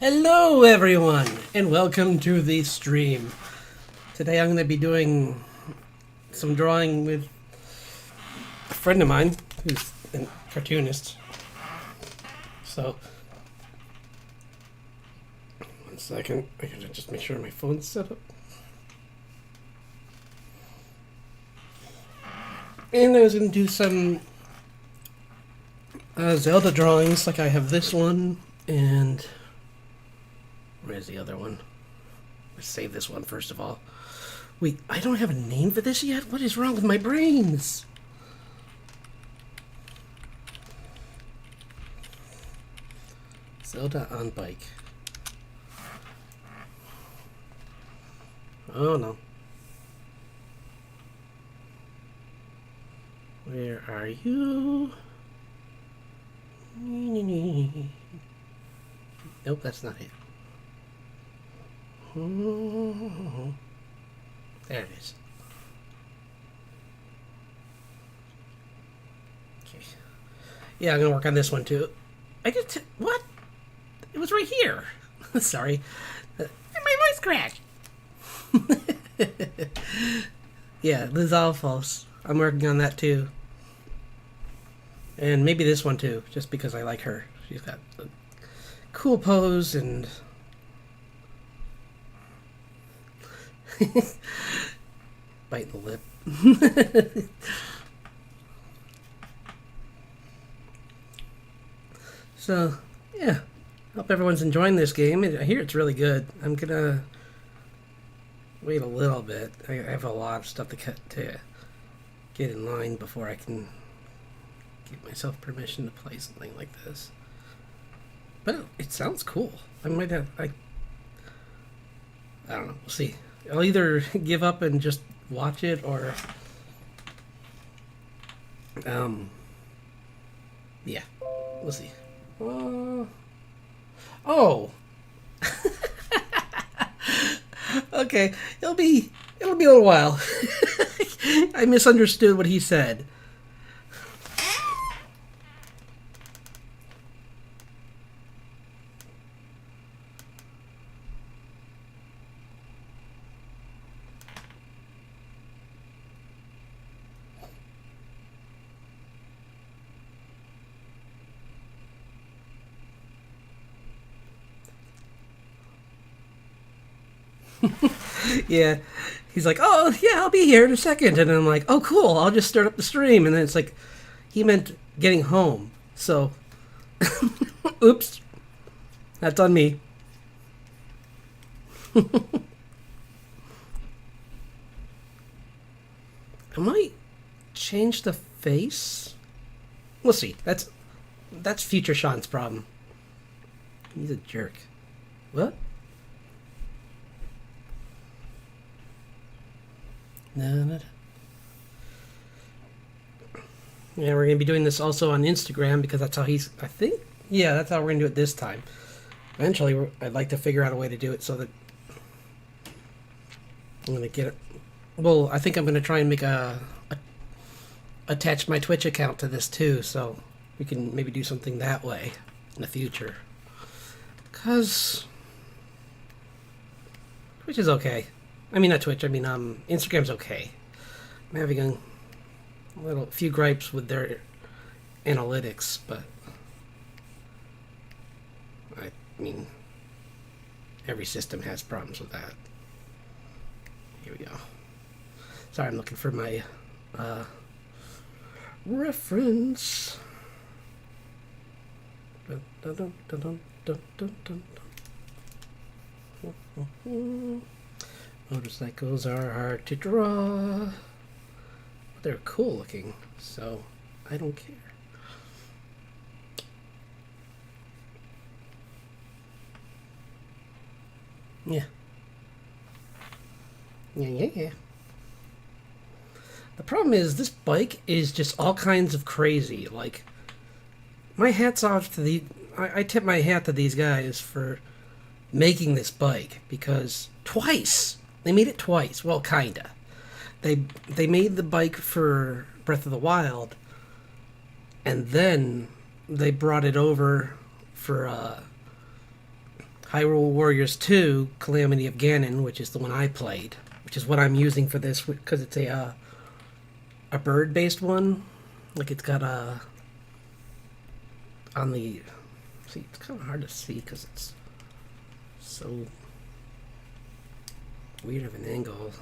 Hello everyone, and welcome to the stream. Today I'm going to be doing some drawing with a friend of mine who's a cartoonist. So, one second, I gotta just make sure my phone's set up. And I was going to do some Zelda drawings, like I have this one, and where's the other one? Let's save this one first of all. Wait, I don't have a name for this yet? What is wrong with my brains? Zelda on bike. Oh no. Where are you? Nope, that's not it. There it is. Okay. Yeah, I'm gonna work on this one too. What? It was right here. Sorry. My voice cracked. Yeah, this is all false. I'm working on that too. And maybe this one too, just because I like her. She's got a cool pose and bite the lip. So, yeah. Hope everyone's enjoying this game. I hear it's really good. I'm gonna wait a little bit. I have a lot of stuff to get in line before I can give myself permission to play something like this. But it sounds cool. I might have. I don't know. We'll see. I'll either give up and just watch it, or yeah, we'll see. Oh, okay. It'll be a little while. I misunderstood what he said. Yeah, he's like, oh yeah, I'll be here in a second, and I'm like, oh cool, I'll just start up the stream, and then it's like, he meant getting home. So, oops, that's on me. I might change the face. We'll see. That's future Sean's problem. He's a jerk. What? No. Yeah, we're gonna be doing this also on Instagram because that's how I think. Yeah, that's how we're gonna do it this time. Eventually, I'd like to figure out a way to do it so that I'm gonna get it. Well, I think I'm gonna try and make attach my Twitch account to this too, so we can maybe do something that way in the future. Cause Twitch is okay. I mean, not Twitch. I mean, Instagram's okay. I'm having a few gripes with their analytics, but I mean, every system has problems with that. Here we go. Sorry, I'm looking for my reference. Dun, dun, dun, dun, dun, dun, dun, dun. Motorcycles are hard to draw. They're cool looking, so I don't care. Yeah. Yeah. The problem is this bike is just all kinds of crazy. Like, my hat's off to I tip my hat to these guys for making this bike, because twice they made it twice. Well, kinda. They made the bike for Breath of the Wild, and then they brought it over for Hyrule Warriors 2 Calamity of Ganon, which is the one I played, which is what I'm using for this because it's a bird-based one. Like it's got a on the see, it's kind of hard to see because it's so weird of an angle.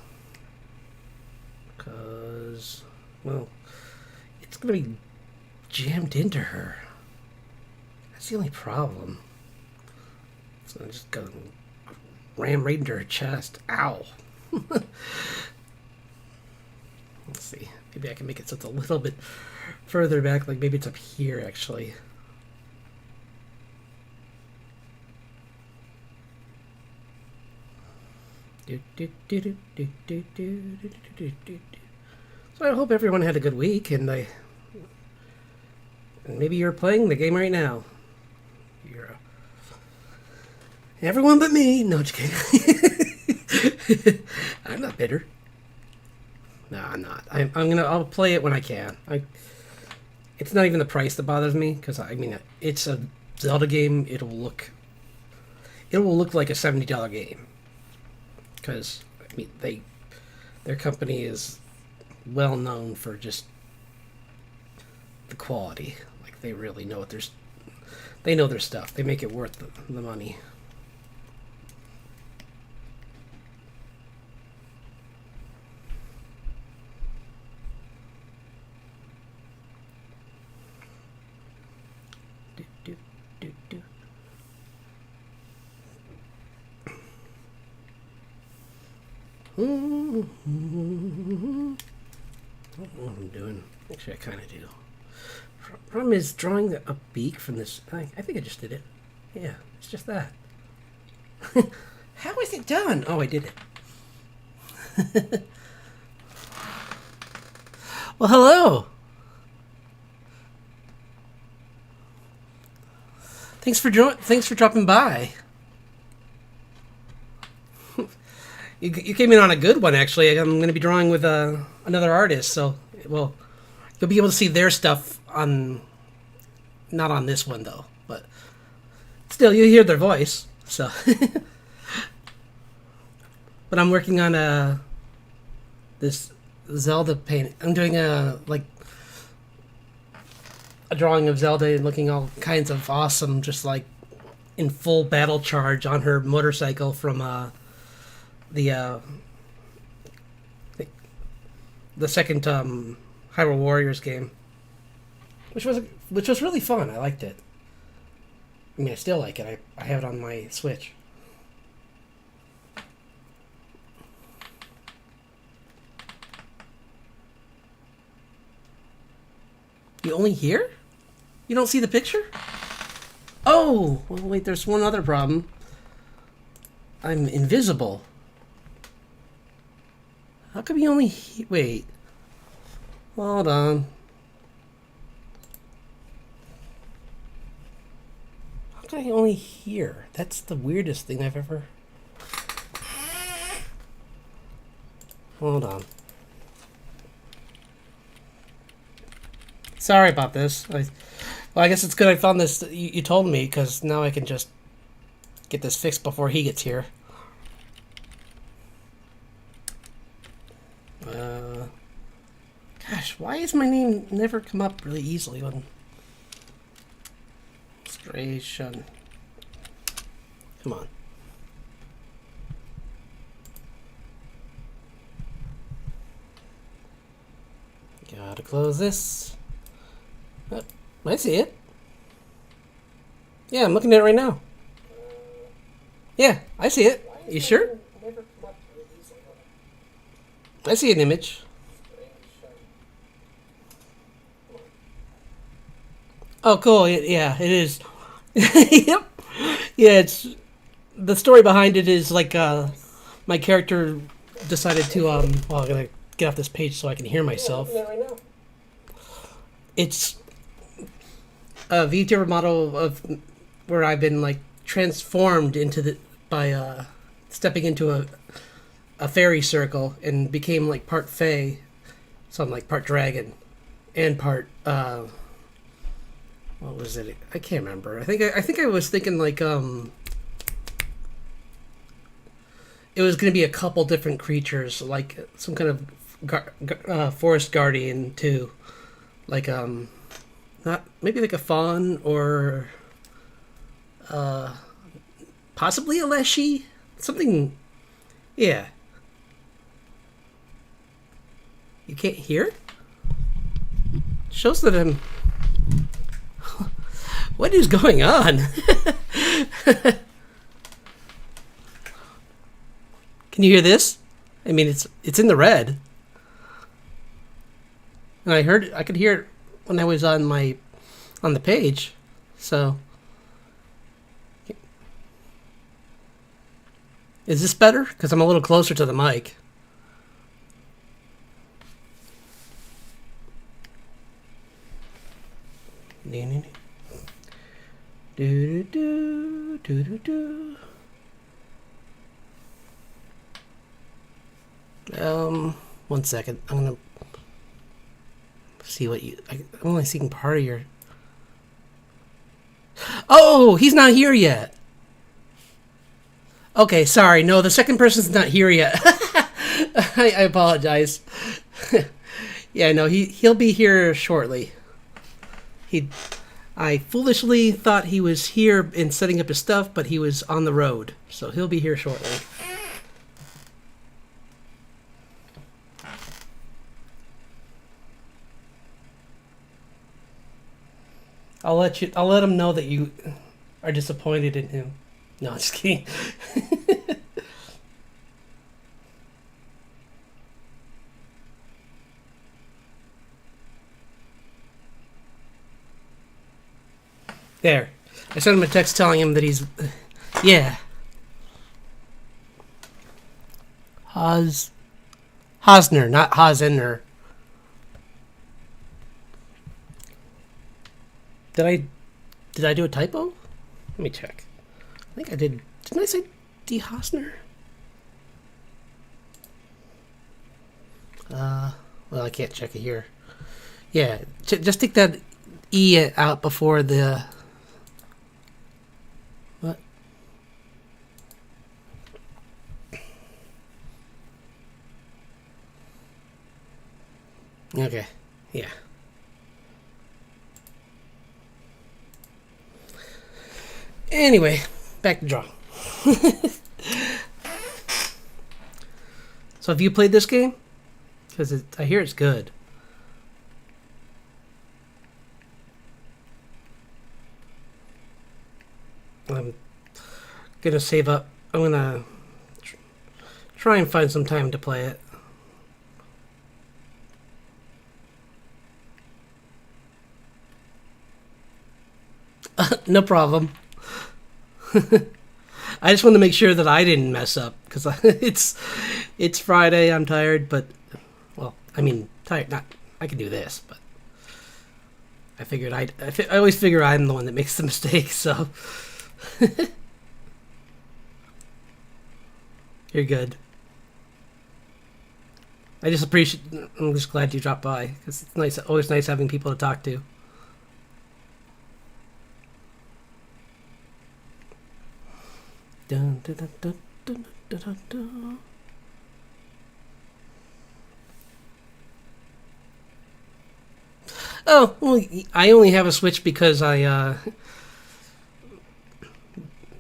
Because, well, it's gonna be jammed into her. That's the only problem. It's gonna just go ram right into her chest. Ow. Let's see. Maybe I can make it so it's a little bit further back. Like maybe it's up here actually. So I hope everyone had a good week, and maybe you're playing the game right now. Everyone but me. No, just kidding. I'm not bitter. No, I'm not. I'll play it when I can. It's not even the price that bothers me, because I mean it's a Zelda game. It will look like a $70 game. Because I mean their company is well known for just the quality. Like they really know what they know their stuff. They make it worth the money. I don't know what I'm doing. Actually, I kind of do. Problem is drawing a beak from this. I think I just did it. Yeah, it's just that. How is it done? Oh, I did it. Well, hello. Thanks for dropping by. You came in on a good one, actually. I'm going to be drawing with another artist, so well, you'll be able to see their stuff on, not on this one though, but still you hear their voice. So, but I'm working on this Zelda paint. I'm doing a drawing of Zelda looking all kinds of awesome, just like in full battle charge on her motorcycle from the second Hyrule Warriors game, which was really fun. I liked it. I mean, I still like it. I have it on my Switch. You only hear? You don't see the picture? Oh, well, wait. There's one other problem. I'm invisible. How come you only wait? Hold on. How come I only hear? That's the weirdest thing I've ever. Hold on. Sorry about this. Well, I guess it's good I found this. You told me, because now I can just get this fixed before he gets here. Gosh, why is my name never come up really easily on illustration? Come on. Gotta close this. Oh, I see it. Yeah, I'm looking at it right now. Yeah, I see it. You sure? I see an image. Oh, cool. Yeah, it is. Yep. Yeah, it's the story behind it is like my character decided to well, I'm gonna get off this page so I can hear myself. Yeah, right now. It's a VTuber model of where I've been like transformed into by stepping into a fairy circle and became like part fae, so I'm like part dragon and part what was it? I can't remember. I think I was thinking like it was going to be a couple different creatures, like some kind of forest guardian too, like not maybe like a fawn or possibly a leshy, something. Yeah, you can't hear. Shows that I'm. What is going on? Can you hear this? I mean, it's in the red, and I could hear it when I was on the page. So, is this better? Because I'm a little closer to the mic. Do do do do do. One second. I'm gonna see what I'm only seeing part of your. Oh, he's not here yet. Okay, sorry. No, the second person's not here yet. I apologize. Yeah, no, he'll be here shortly. I foolishly thought he was here and setting up his stuff, but he was on the road, so he'll be here shortly. I'll let him know that you are disappointed in him. No, I'm just kidding. There. I sent him a text telling him that he's... Yeah. Hosner, not Hosner. Did I do a typo? Let me check. I think I did. Didn't I say D. Hosner? Well, I can't check it here. Yeah, just take that E out before the... What? Okay, yeah. Anyway, back to draw. So have you played this game? Because I hear it's good. I'm gonna save up. I'm gonna try and find some time to play it. No problem. I just want to make sure that I didn't mess up because it's Friday. I'm tired, but well, I mean tired. Not I can do this, but I figured I always figure I'm the one that makes the mistake. So you're good. I just appreciate. I'm just glad you dropped by because it's nice. Always nice having people to talk to. Dun, dun, dun, dun, dun, dun, dun, dun. Oh, well, I only have a Switch because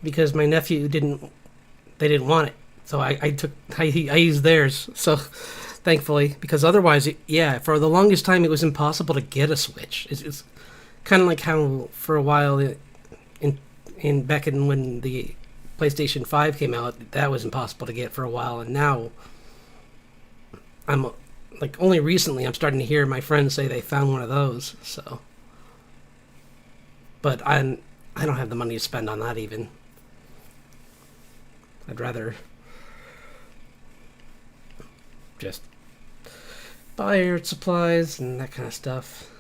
because my nephew didn't want it, so I used theirs. So thankfully, because otherwise, for the longest time it was impossible to get a Switch. It's kind of like how for a while in back in when the PlayStation 5 came out, that was impossible to get for a while, and now I'm like only recently I'm starting to hear my friends say they found one of those. So, but I don't have the money to spend on that even. I'd rather just buy art supplies and that kind of stuff.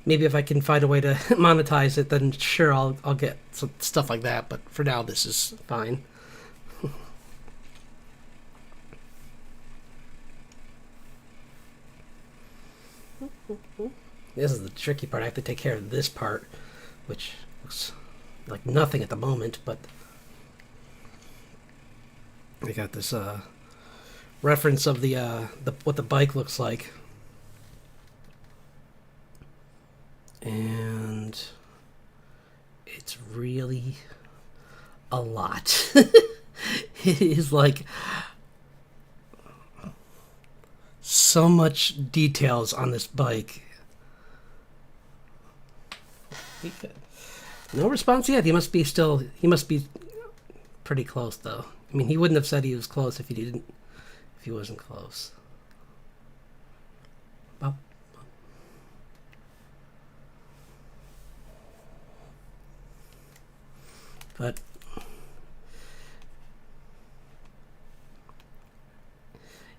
Maybe if I can find a way to monetize it, then sure, I'll get some stuff like that. But for now, this is fine. This is the tricky part. I have to take care of this part, which looks like nothing at the moment, but I got this reference of the what the bike looks like, and it's really a lot. It is like so much details on this bike. No response yet. He must be pretty close though. I mean, he wouldn't have said he was close if he wasn't close. Well, but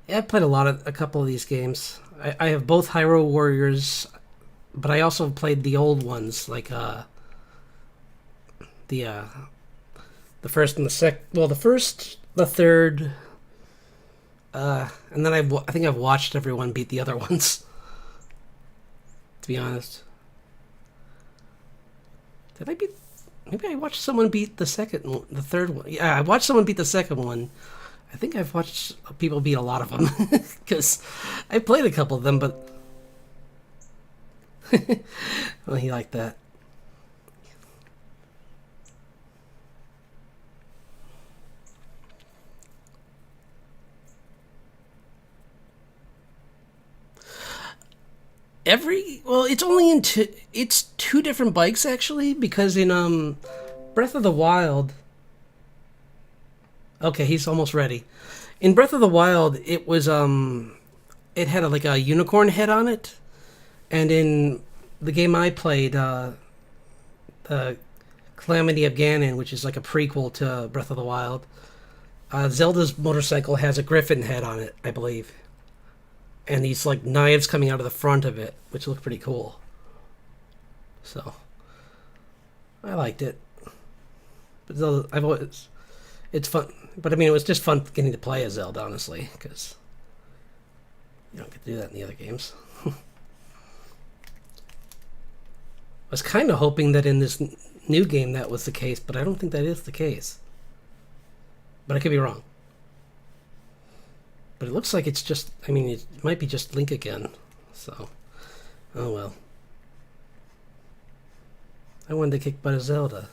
yeah, I played a couple of these games. I have both Hyrule Warriors, but I also played the old ones, like the first and the first, the third, and then I think I've watched everyone beat the other ones. To be honest, did I beat? Maybe I watched someone beat the third one. Yeah, I watched someone beat the second one. I think I've watched people beat a lot of them because I played a couple of them, but well, he liked that. It's two different bikes actually, because in Breath of the Wild. Okay, he's almost ready. In Breath of the Wild, it was it had like a unicorn head on it, and in the game I played, the Calamity of Ganon, which is like a prequel to Breath of the Wild, Zelda's motorcycle has a griffin head on it, I believe, and these like knives coming out of the front of it, which look pretty cool. So I liked it, but it's fun. But I mean, it was just fun getting to play as Zelda, honestly, because you don't get to do that in the other games. I was kind of hoping that in this new game that was the case, but I don't think that is the case. But I could be wrong. But it looks like it's just, I mean, it might be just Link again. So, oh well. I wanted to kick butt of Zelda.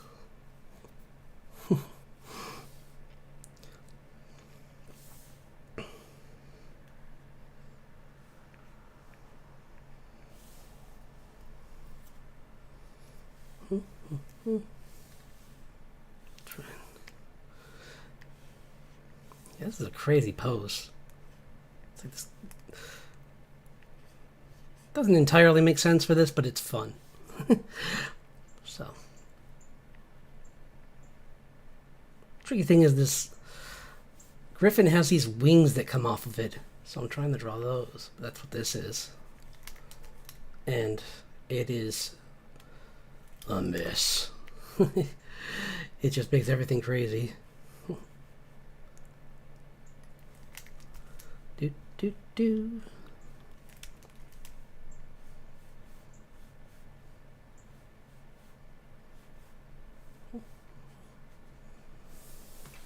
Yeah, this is a crazy pose. It's like this doesn't entirely make sense for this, but it's fun. So, tricky thing is this griffin has these wings that come off of it, so I'm trying to draw those. That's what this is, and it is a mess. It just makes everything crazy. Do.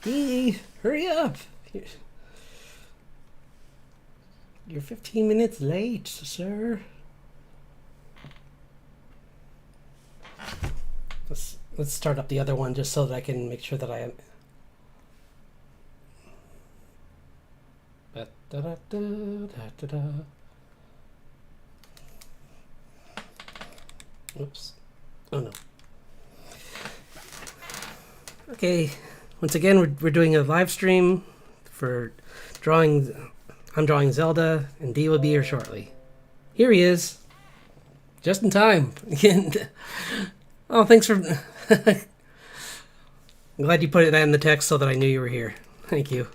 Hey, hurry up! You're 15 minutes late, sir. Let's start up the other one just so that I can make sure that I am. Oops. Oh no. Okay. Once again, we're doing a live stream for drawing. I'm drawing Zelda, and D will be here shortly. Here he is. Just in time. Oh, thanks for. I'm glad you put it in the text so that I knew you were here. Thank you.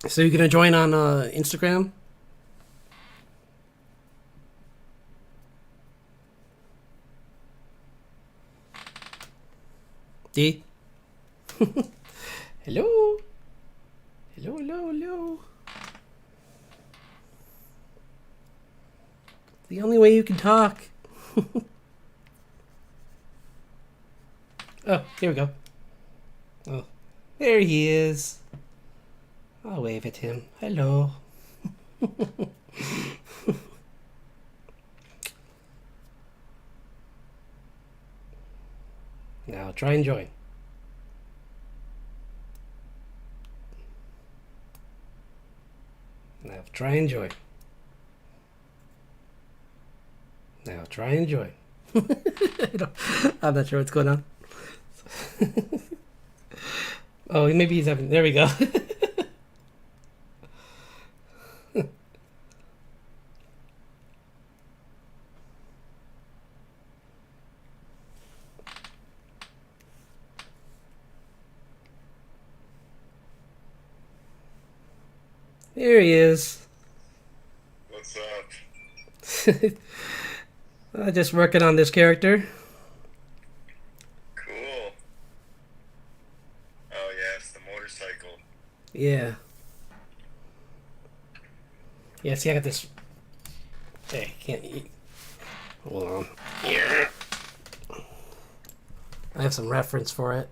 So you're gonna join on Instagram? D? Hello? Hello? The only way you can talk. Oh, here we go. Oh, there he is. I'll wave at him. Hello. Now try and join. Now try and join. Now try and join. I'm not sure what's going on. Oh, maybe he's having... There we go. There he is. What's up? Just working on this character. Cool. Oh yes, the motorcycle. Yeah. Yeah, see, I got this... Hey, can't eat. Hold on. Yeah. I have some reference for it.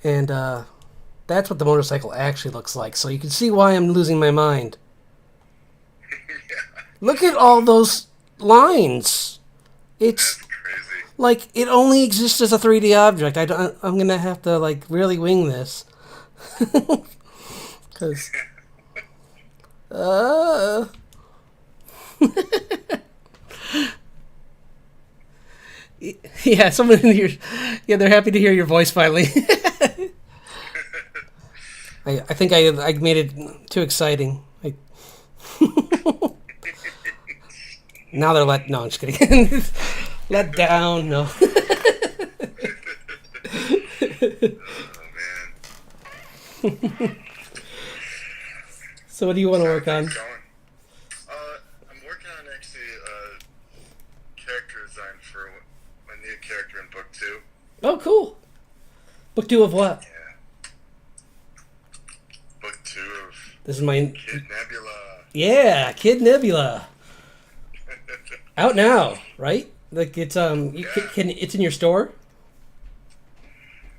And, that's what the motorcycle actually looks like, so you can see why I'm losing my mind. Yeah, Look at all those lines. It's that's crazy. like it only exists as a 3D object. I'm gonna have to like really wing this, because yeah, someone in your yeah, they're happy to hear your voice finally. I think I made it too exciting. Now they're no, I'm just kidding. Let down, no. Oh man. So what do you want to work on? Things going? I'm working on actually character design for my new character in book 2. Oh, cool. Book 2 of what? Yeah. Book 2 of This is my... Kid Nebula. Yeah, Kid Nebula. Out now, right? Like it's can it's in your store?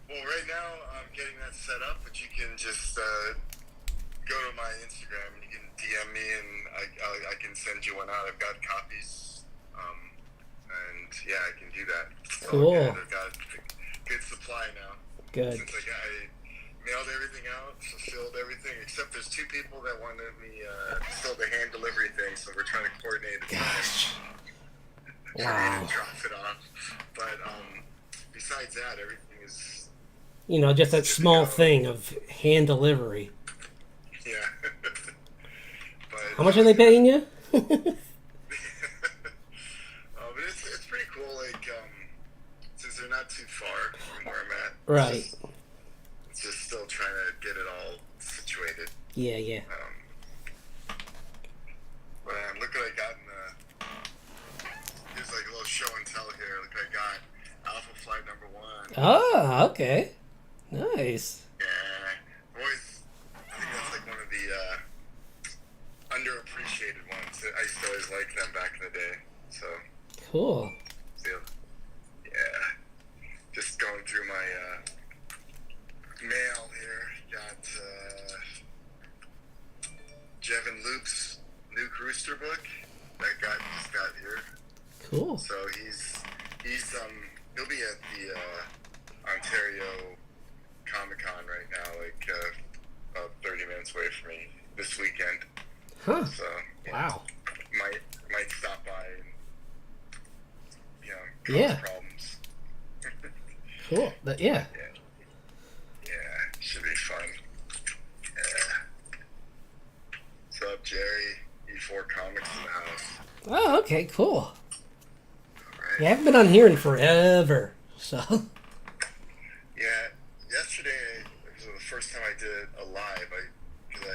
Well, right now I'm getting that set up, but you can just go to my Instagram and you can DM me, and I can send you one out. I've got copies, and yeah, I can do that. So, Cool. yeah, I've got a good supply now. Good. Since I mailed everything out, fulfilled everything, except there's 2 people that wanted me still the hand delivery thing, so we're trying to coordinate a time. Gosh. For me Wow. to drop it off. But besides that, everything is You know, just that small thing of hand delivery. yeah. But How much are they paying you? but it's pretty cool. Like since they're not too far from where I'm at, Right. it's just still trying to get it all situated. Yeah, yeah. But look what I got in the. Here's like a little show and tell here. Look what I got. Alpha Flight number 1. Oh, okay. Nice. Yeah. Always, I think that's like one of the underappreciated ones. I used to always like them back in the day. So, Cool. yeah. Just going through my mail here. Got Jevin Luke's Nuke Rooster book that just got here. Cool. So he'll be at the Ontario Comic Con right now, like about 30 minutes away from me this weekend. Huh. So yeah, Wow. might stop by and Yeah. cause problems. Cool. Yeah. Yeah, should be fun. Yeah. What's up, Jerry? E4 Comics in the house. Oh, okay. Cool. All right. Yeah, I haven't been on here in forever. So. Yeah, yesterday was the first time I did a live. Because I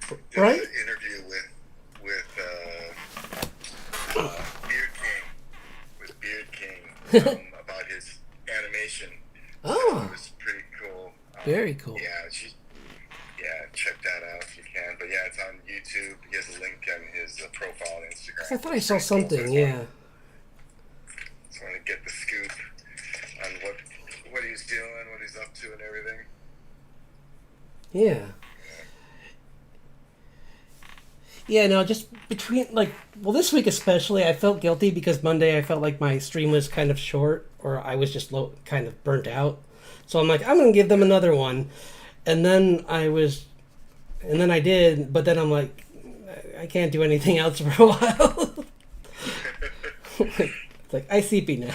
did Right? an interview with Beard King about his animation. So Oh. it was pretty cool. Very cool. Yeah, check that out if you can. But But yeah, it's on YouTube. He has a link on his profile on 'Cause Instagram. I thought I saw Pretty cool. something. Yeah. Just want to get the scoop on what he's doing, what he's up to, and everything. Yeah. Yeah, no, just between, like, well, this week especially, I felt guilty because Monday I felt like my stream was kind of short, or I was just kind of burnt out. So I'm like, I'm going to give them another one. And then I did, but then I'm like, I can't do anything else for a while. It's like, ICP now.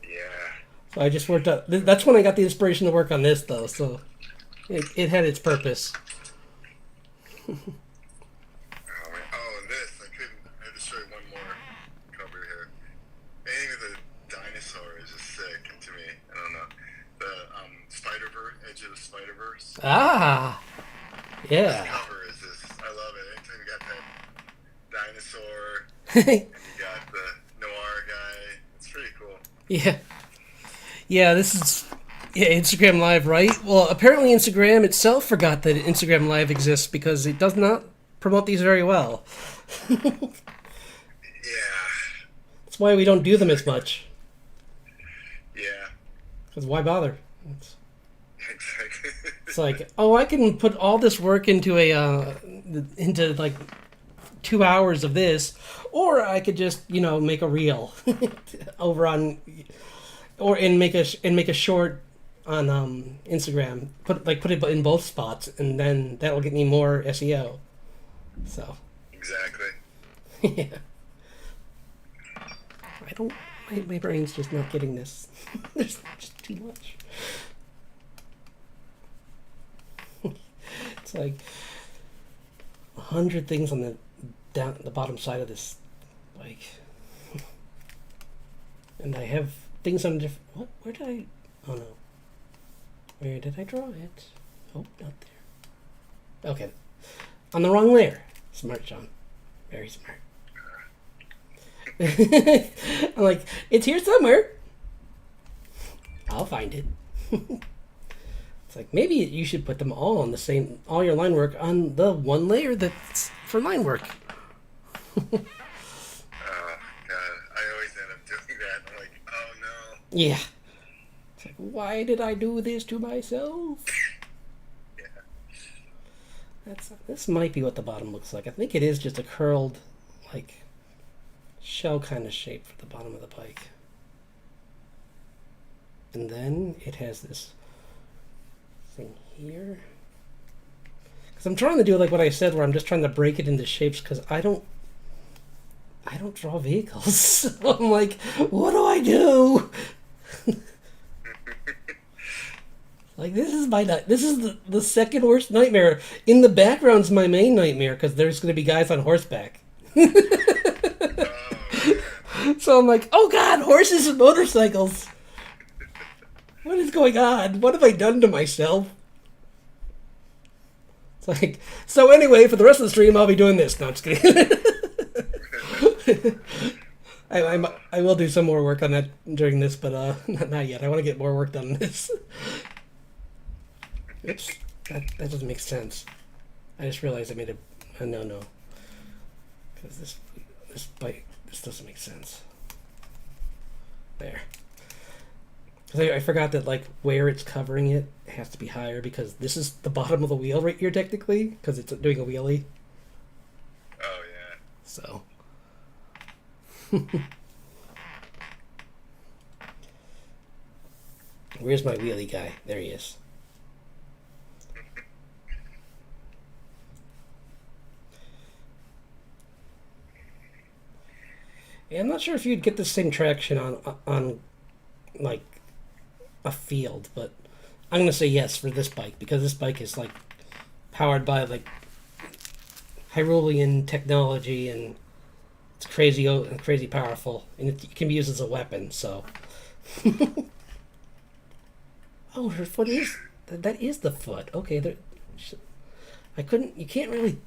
Yeah. So I just worked out. That's when I got the inspiration to work on this, though. So it had its purpose. Oh, this. I had to show you one more cover here. Anything with a dinosaur is just sick to me. I don't know. The Spider-Verse, Edge of the Spider-Verse. Ah, This yeah. cover is just, I love it. Anytime you got that dinosaur and you got the noir guy, it's pretty cool. Yeah. Yeah, this is Instagram Live, right? Well, apparently Instagram itself forgot that Instagram Live exists because it does not promote these very well. Yeah. That's why we don't do them as much. Yeah. Because why bother? Exactly. It's like, oh, I can put all this work into into like 2 hours of this, or I could just make a reel over on, and make a short on Instagram. Put it in both spots, and then that will get me more SEO. So. Exactly. Yeah. I don't. My brain's just not getting this. There's just too much. It's like 100 things on the bottom side of this bike, and I have things on different. What? Where did I? Oh no. Where did I draw it? Oh, not there. Okay, on the wrong layer. Smart, John. Very smart. I'm like, it's here somewhere. I'll find it. It's like, maybe you should put them all on all your line work on the one layer that's for line work. Oh, God. I always end up doing that. I'm like, oh, no. Yeah. It's like, why did I do this to myself? Yeah. This might be what the bottom looks like. I think it is just a curled, like, shell kind of shape for the bottom of the bike. And then it has this thing here. Because I'm trying to do like what I said, where I'm just trying to break it into shapes, because I don't draw vehicles. So I'm like, what do I do? Like, this is the second worst nightmare. In the background's my main nightmare, because there's going to be guys on horseback. So I'm like, oh God, horses and motorcycles. What is going on? What have I done to myself? It's like, so anyway, for the rest of the stream, I'll be doing this. No, I'm just kidding. I will do some more work on that during this, but not yet. I want to get more work done on this. Oops, that doesn't make sense. I just realized I made a no. Because this doesn't make sense. There. Because I forgot that, like, where it's covering it has to be higher, because this is the bottom of the wheel right here, technically, because it's doing a wheelie. Oh, yeah. So. Where's my wheelie guy? There he is. Yeah, I'm not sure if you'd get the same traction on like a field, but I'm gonna say yes for this bike, because this bike is like powered by like Hyrulean technology, and it's crazy powerful, and it can be used as a weapon. So, oh, her foot that is the foot. Okay, you can't really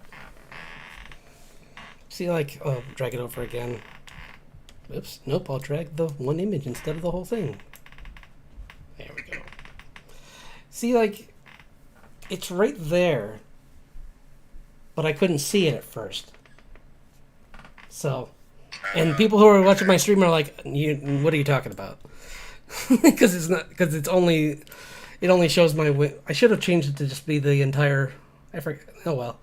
see, like, oh, drag it over again. Oops, nope, I'll drag the one image instead of the whole thing. There we go. See, like, it's right there, but I couldn't see it at first. So, and people who are watching my stream are like, "What are you talking about?" Because it only shows my. I should have changed it to just be the entire. I forget. Oh well,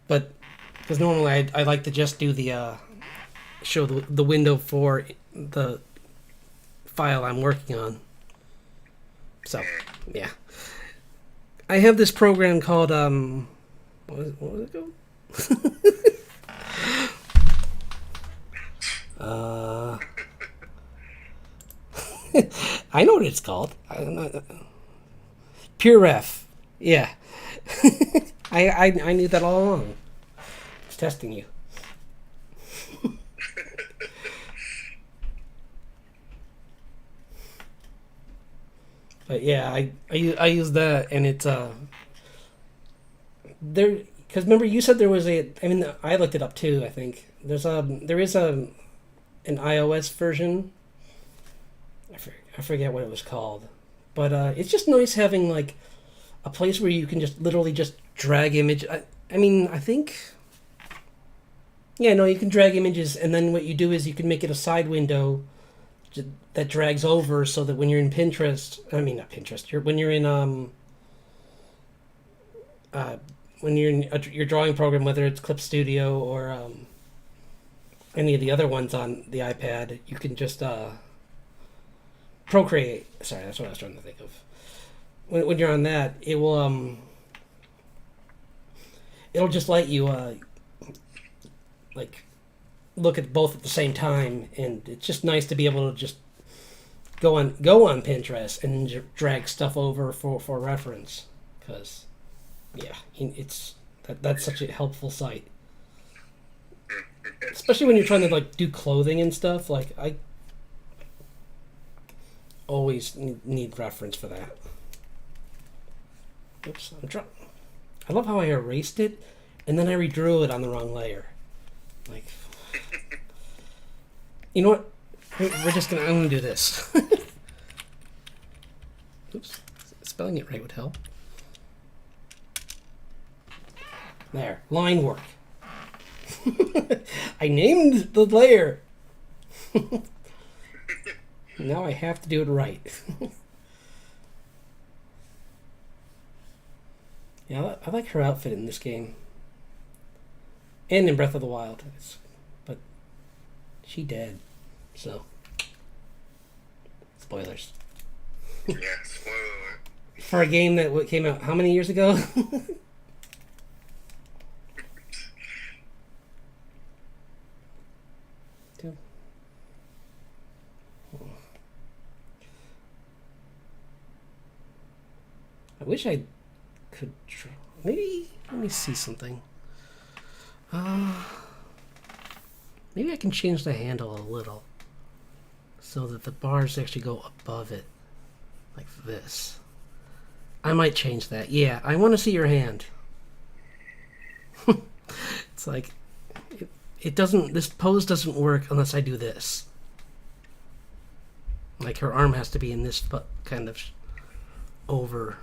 but because normally I like to just do the show the window for the file I'm working on. So, yeah. I have this program called what was it called? I know what it's called. Pure Ref. Yeah. I knew that all along. I was testing you. But yeah, I use that, and it's there because remember you said there was I mean I looked it up too. I think there is an iOS version. I forget what it was called, but it's just nice having like a place where you can just literally just drag image. I mean I think. Yeah, no, you can drag images, and then what you do is you can make it a side window that drags over, so that when you're in Pinterest, I mean not Pinterest, when you're in your drawing program, whether it's Clip Studio or any of the other ones on the iPad, you can just Procreate. Sorry, that's what I was trying to think of. When you're on that, it'll just let you like look at both at the same time, and it's just nice to be able to just go on Pinterest and drag stuff over for reference, because yeah, that's such a helpful site, especially when you're trying to like do clothing and stuff. Like I always need reference for that. Oops, I love how I erased it and then I redrew it on the wrong layer. Like, you know what? I'm gonna do this. Oops, spelling it right would help. There, line work. I named the layer. Now I have to do it right. Yeah, I like her outfit in this game. And in Breath of the Wild. But she dead. So. Spoilers. Yeah, spoiler alert. For a game that came out how many years ago? I wish I could maybe let me see something. Maybe I can change the handle a little so that the bars actually go above it, like this. I might change that. Yeah, I want to see your hand. It's like it doesn't. This pose doesn't work unless I do this. Like her arm has to be in this kind of over.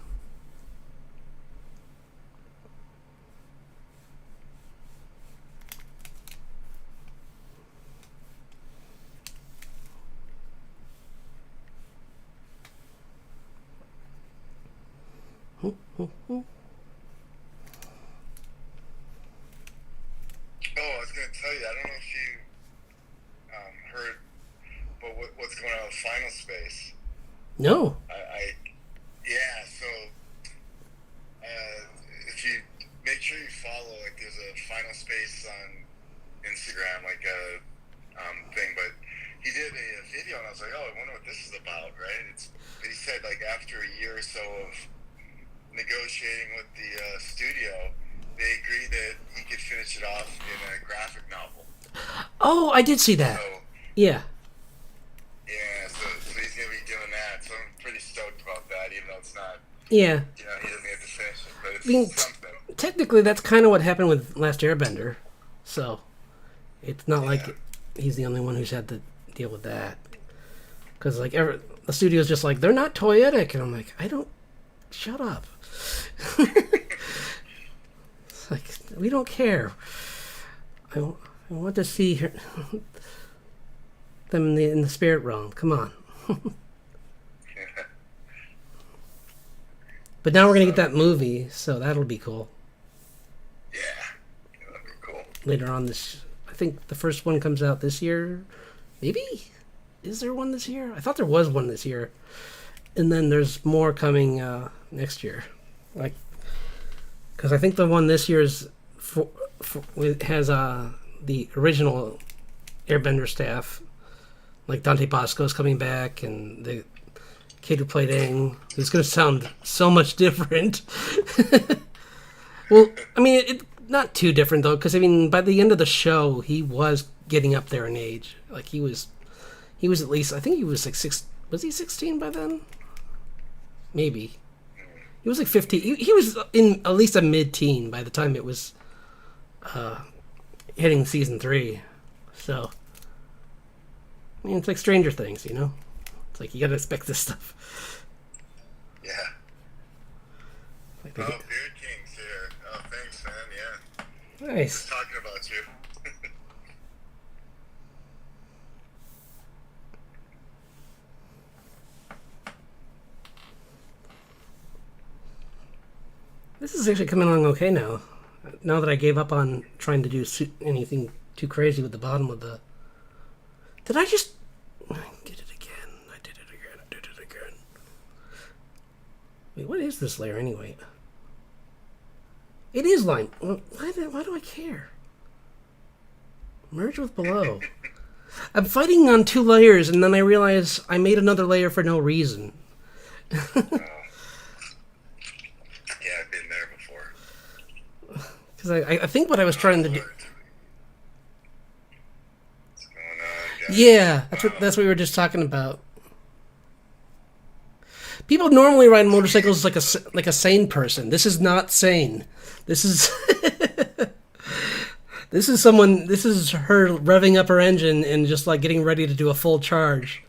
Oh, I was going to tell you, I don't know if you heard, but what's going on with Final Space? No. Yeah, so if you make sure you follow, like, there's a Final Space on Instagram, like a thing, but he did a video, and I was like, oh, I wonder what this is about, right? He said, like, after a year or so of negotiating with the studio, they agreed that he could finish it off in a graphic novel. Oh, I did see that. So, yeah. Yeah, so he's going to be doing that. So I'm pretty stoked about that, even though it's not. Yeah. You know, he doesn't get to finish it, but it's something. Technically, that's kind of what happened with Last Airbender. So it's not like he's the only one who's had to deal with that. Because like the studio's just like, they're not toyetic, and I'm like, shut up. So Like, we don't care. I, I want to see her, them in the spirit realm. Come on. But now we're going to get that movie, so that'll be cool. Yeah, that'd be cool. Later on this... I think the first one comes out this year. Maybe? Is there one this year? I thought there was one this year. And then there's more coming next year. Like, because I think the one this year is it has the original Airbender staff. Like Dante Bosco's coming back, and the kid who played Aang, who's going to sound so much different. Well, I mean, it not too different, though, because, I mean, by the end of the show, he was getting up there in age. Like, he was at least, I think he was like was he 16 by then? Maybe. He was like 15. He was in at least a mid-teen by the time it was hitting season 3. So, I mean, it's like Stranger Things, you know? It's like, you gotta expect this stuff. Yeah. Like Beard King's here. Oh, thanks, man. Yeah. Nice. Just talking about you. This is actually coming along okay now. Now that I gave up on trying to do anything too crazy with the bottom of the... Did I just... I did it again. I did it again. Wait, what is this layer anyway? It is line. Why do I care? Merge with below. I'm fighting on 2 layers, and then I realize I made another layer for no reason. Yeah, I've been there before. Because I think what I was trying to do... What's going on, guys? Yeah, that's what we were just talking about. People normally ride motorcycles like a sane person. This is not sane. This is this is her revving up her engine and just like getting ready to do a full charge.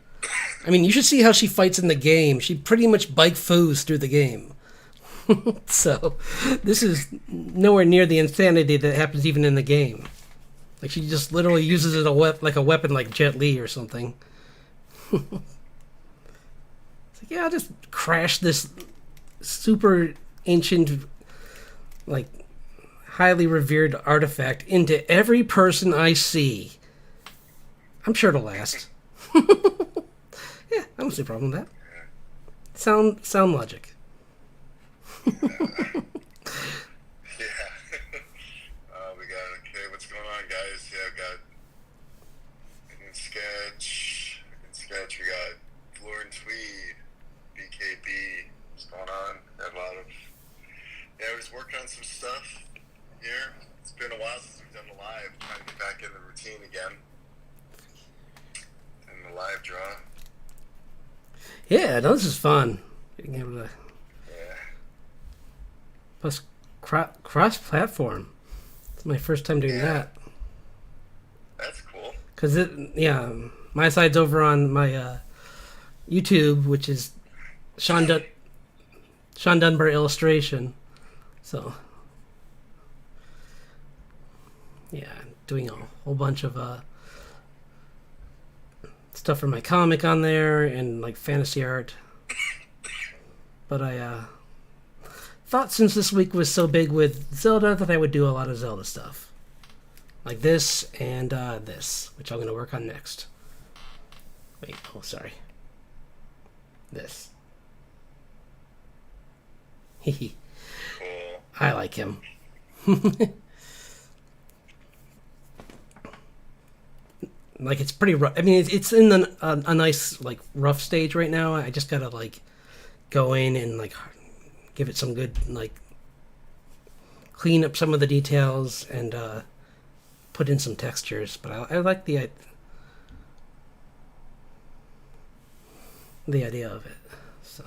I mean, you should see how she fights in the game. She pretty much bike foos through the game. So, this is nowhere near the insanity that happens even in the game. Like, she just literally uses it like a weapon like Jet Li or something. It's like, yeah, I'll just crash this super ancient, like, highly revered artifact into every person I see. I'm sure it'll last. Yeah, I don't see a problem with that. Sound logic. Yeah. We got, okay, what's going on, guys? Yeah, we got sketch. We got Floor and Tweed, BKB. What's going on? Got a lot of... Yeah, we're just working on some stuff here. It's been a while since we've done the live. Trying to get back in the routine again. And the live draw. Yeah, no, this is fun. Being able to... Yeah. Plus, cross-platform. It's my first time doing that. That's cool. Because, my side's over on my YouTube, which is Sean Dunbar Illustration. So, yeah, doing a whole bunch of stuff for my comic on there and, like, fantasy art. But I thought since this week was so big with Zelda that I would do a lot of Zelda stuff. Like this and this, which I'm going to work on next. Wait, oh, sorry. This. Hehe. Cool. I like him. Like, it's pretty rough. I mean, it's in a nice, like, rough stage right now. I just gotta, like, go in and, like, give it some good, like, clean up some of the details and put in some textures. But I like the idea of it. So.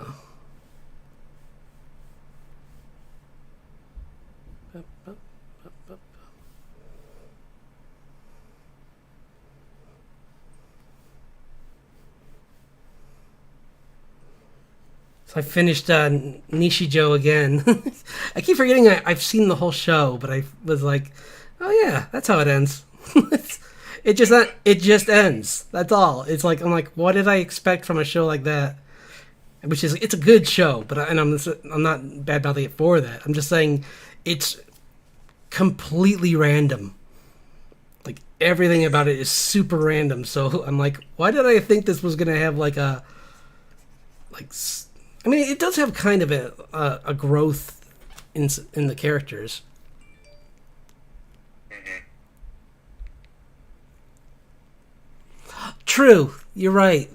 So I finished Nishijo again. I keep forgetting I've seen the whole show, but I was like, oh yeah, that's how it ends. It just it just ends. That's all. It's like I'm like, what did I expect from a show like that? Which is it's a good show, but I'm not bad mouthing it for that. I'm just saying it's completely random. Like everything about it is super random. So I'm like, why did I think this was gonna have like a like? I mean, it does have kind of a growth in the characters. True, you're right.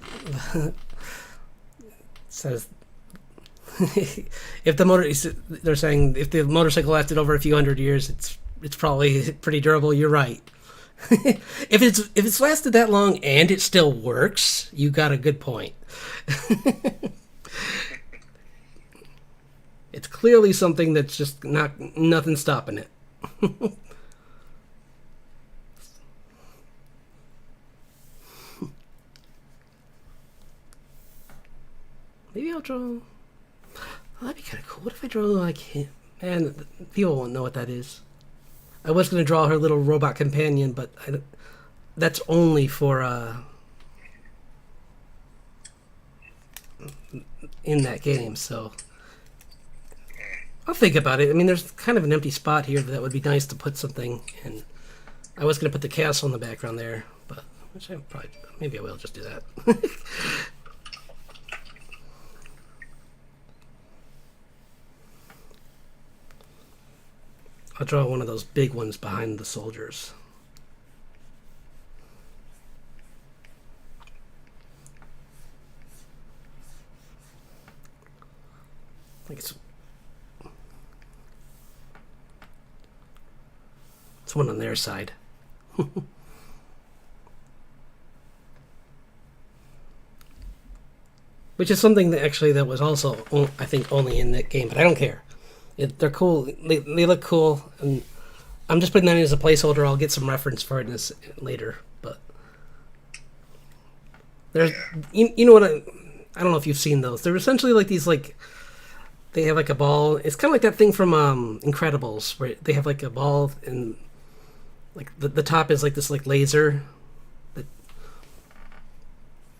Says if the motor, they're saying if the motorcycle lasted over a few hundred years, it's probably pretty durable. You're right. If it's lasted that long and it still works, you got a good point. It's clearly something that's just nothing stopping it. Maybe I'll draw. Oh, that'd be kind of cool. What if I draw like him? Man, people won't know what that is. I was going to draw her little robot companion, but that's only for in that game. So I'll think about it. I mean, there's kind of an empty spot here that would be nice to put something in. I was going to put the castle in the background there, but which I probably maybe I will just do that. I'll draw one of those big ones behind the soldiers. I think it's one on their side. Which is something that actually that was also I think only in that game, but I don't care. They're cool. They look cool, and I'm just putting that in as a placeholder. I'll get some reference for it later. But there's, you know what? I don't know if you've seen those. They're essentially like these like they have like a ball. It's kind of like that thing from Incredibles where they have like a ball and like the top is like this like laser.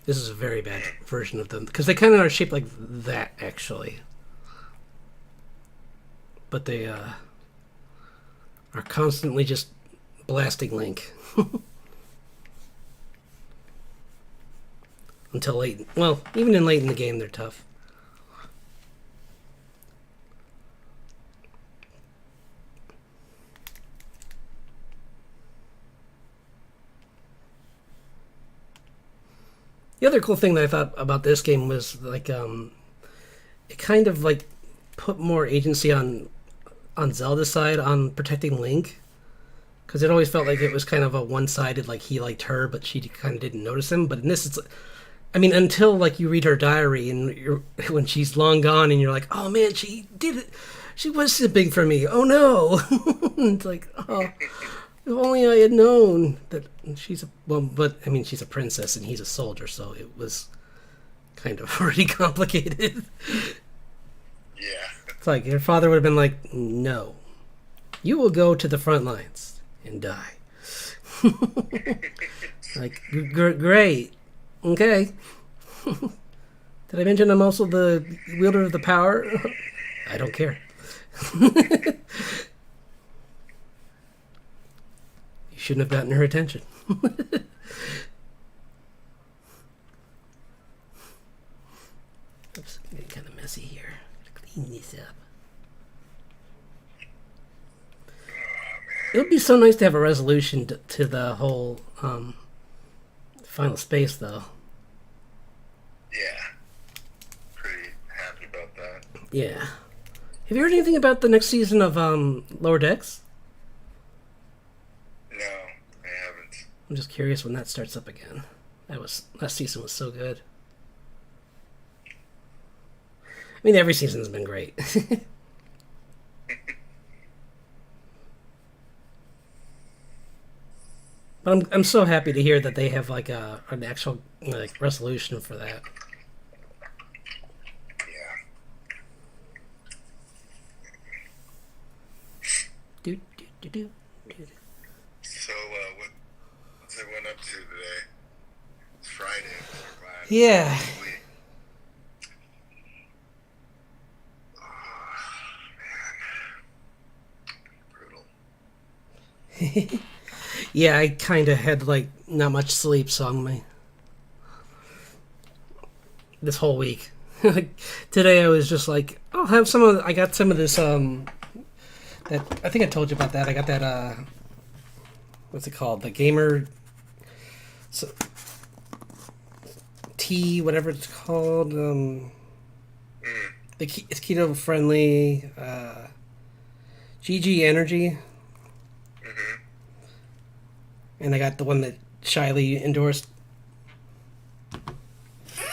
This is a very bad version of them because they kind of are shaped like that actually. But they are constantly just blasting Link. Until late. Well, even late in the game, they're tough. The other cool thing that I thought about this game was like it kind of like put more agency on Zelda's side on protecting Link, because it always felt like it was kind of a one-sided, like he liked her but she kind of didn't notice him. But in this, it's, I mean, until like you read her diary and when she's long gone and you're like, oh man, she did it, she was simping for me, oh no. It's like, oh, if only I had known that she's but I mean she's a princess and he's a soldier, so it was kind of already complicated. Yeah. It's like your father would have been like, no, you will go to the front lines and die. Like, great. Okay. Did I mention I'm also the wielder of the power? I don't care. You shouldn't have gotten her attention. Oops, getting kind of messy here. Clean this up. It would be so nice to have a resolution to the whole final space, though. Yeah. Pretty happy about that. Yeah. Have you heard anything about the next season of Lower Decks? No, I haven't. I'm just curious when that starts up again. Last season was so good. I mean, every season's been great. But I'm so happy to hear that they have like an actual like resolution for that. Yeah. Do-do. So, what's everyone up to today? It's Friday. I'm so glad. Yeah. Week. Oh, man. Brutal. Yeah, I kind of had like not much sleep, so this whole week. Today I was just like, I'll have some of. I got some of this. That I think I told you about that. I got that. What's it called? The gamer. Tea, whatever it's called. It's keto friendly. GG Energy. And I got the one that Shiley endorsed.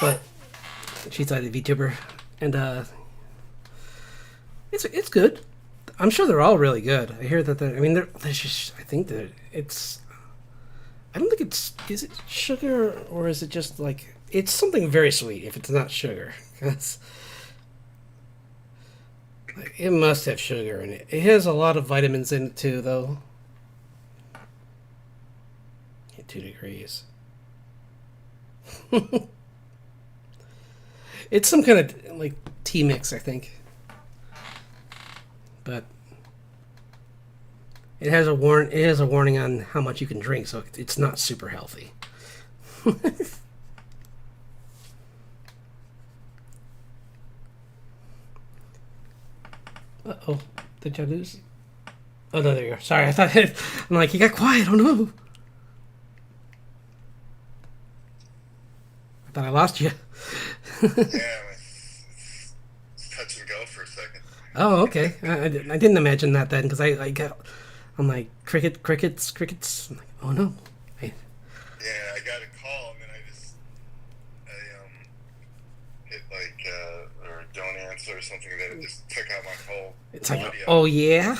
But she's like a VTuber. And it's good. I'm sure they're all really good. I hear that they're just, I think that it's, I don't think is it sugar or is it just like, it's something very sweet if it's not sugar. 'Cause like, it must have sugar in it. It has a lot of vitamins in it too, though. 2 degrees. It's some kind of like tea mix, I think. But it has a warning on how much you can drink, so it's not super healthy. Uh-oh. Did I lose? Oh, no, there you are. Sorry, I thought I'm like, you got quiet. Oh, no. I thought I lost you. Yeah, it's touch and go for a second. Oh, okay. I didn't imagine that then, because I'm like, crickets. I'm like, oh, no. Yeah, I got a call, and then I hit or don't answer or something, and then it just took out my whole It's like, audio. oh, yeah?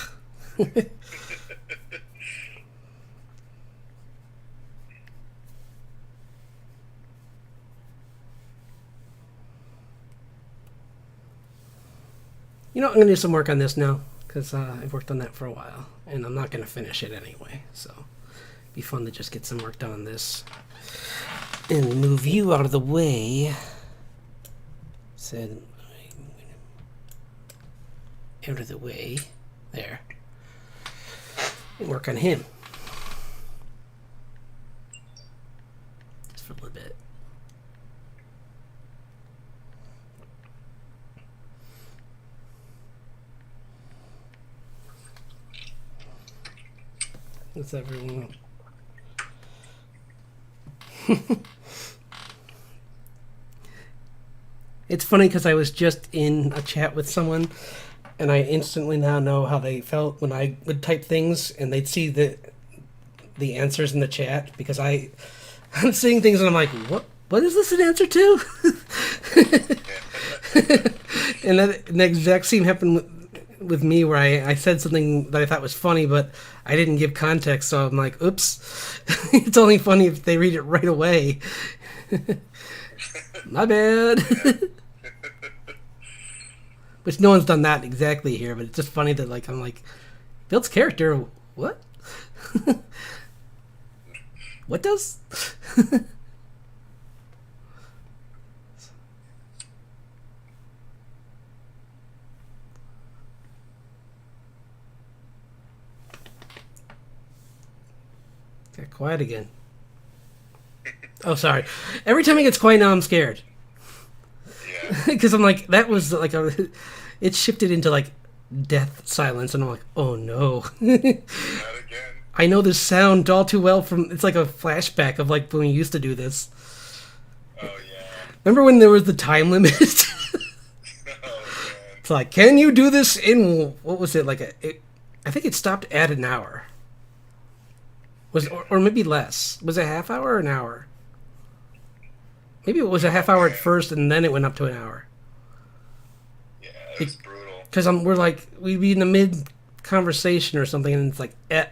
You know, I'm going to do some work on this now, because I've worked on that for a while, and I'm not going to finish it anyway, so it'd be fun to just get some work done on this. And move you out of the way. Said, out of the way. There. And work on him. Just for a little bit. What's everyone? It's funny because I was just in a chat with someone, and I instantly now know how they felt when I would type things, and they'd see the answers in the chat because I'm seeing things and I'm like, what is this an answer to? And the exact same happened with me where I said something that I thought was funny, but I didn't give context, so I'm like, oops. It's only funny if they read it right away. My bad. Which no one's done that exactly here, but it's just funny that I'm like, builds character, what? What does? Got quiet again. Oh, sorry. Every time it gets quiet now, I'm scared. Yeah. Because I'm like, that was like it shifted into death silence, and I'm like, oh no. Not again. I know this sound all too well from, it's like a flashback of when we used to do this. Oh, yeah. Remember when there was the time limit? Oh, man. It's like, can you do this in, what was it, I think it stopped at an hour. Or maybe less. Was it a half hour or an hour? Maybe it was a half hour at first, and then it went up to an hour. Yeah, it was brutal. Because we'd be in the mid-conversation or something, and it's like, eh.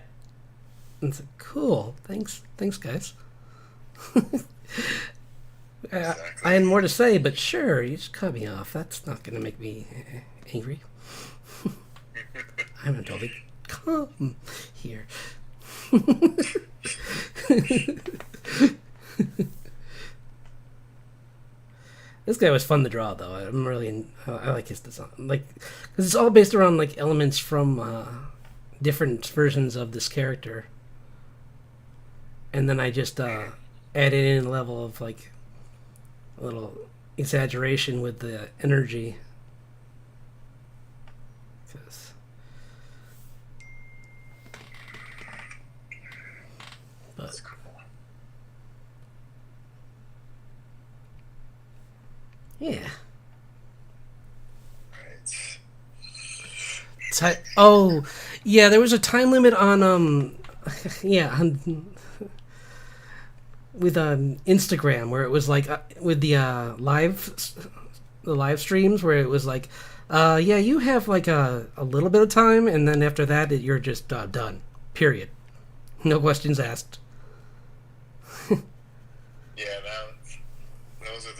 And it's like, cool. Thanks, guys. Exactly. I had more to say, but sure, you just cut me off. That's not going to make me angry. I'm totally come here. This guy was fun to draw, though. I like his design, like, because it's all based around like elements from different versions of this character, and then I just added in a level of like a little exaggeration with the energy. 'Cause- but That's cool. yeah. Right. Oh, yeah. There was a time limit on yeah, with Instagram where it was like with the live streams where it was like, yeah, you have like a little bit of time, and then after that you're just done. Period. No questions asked. Yeah, those are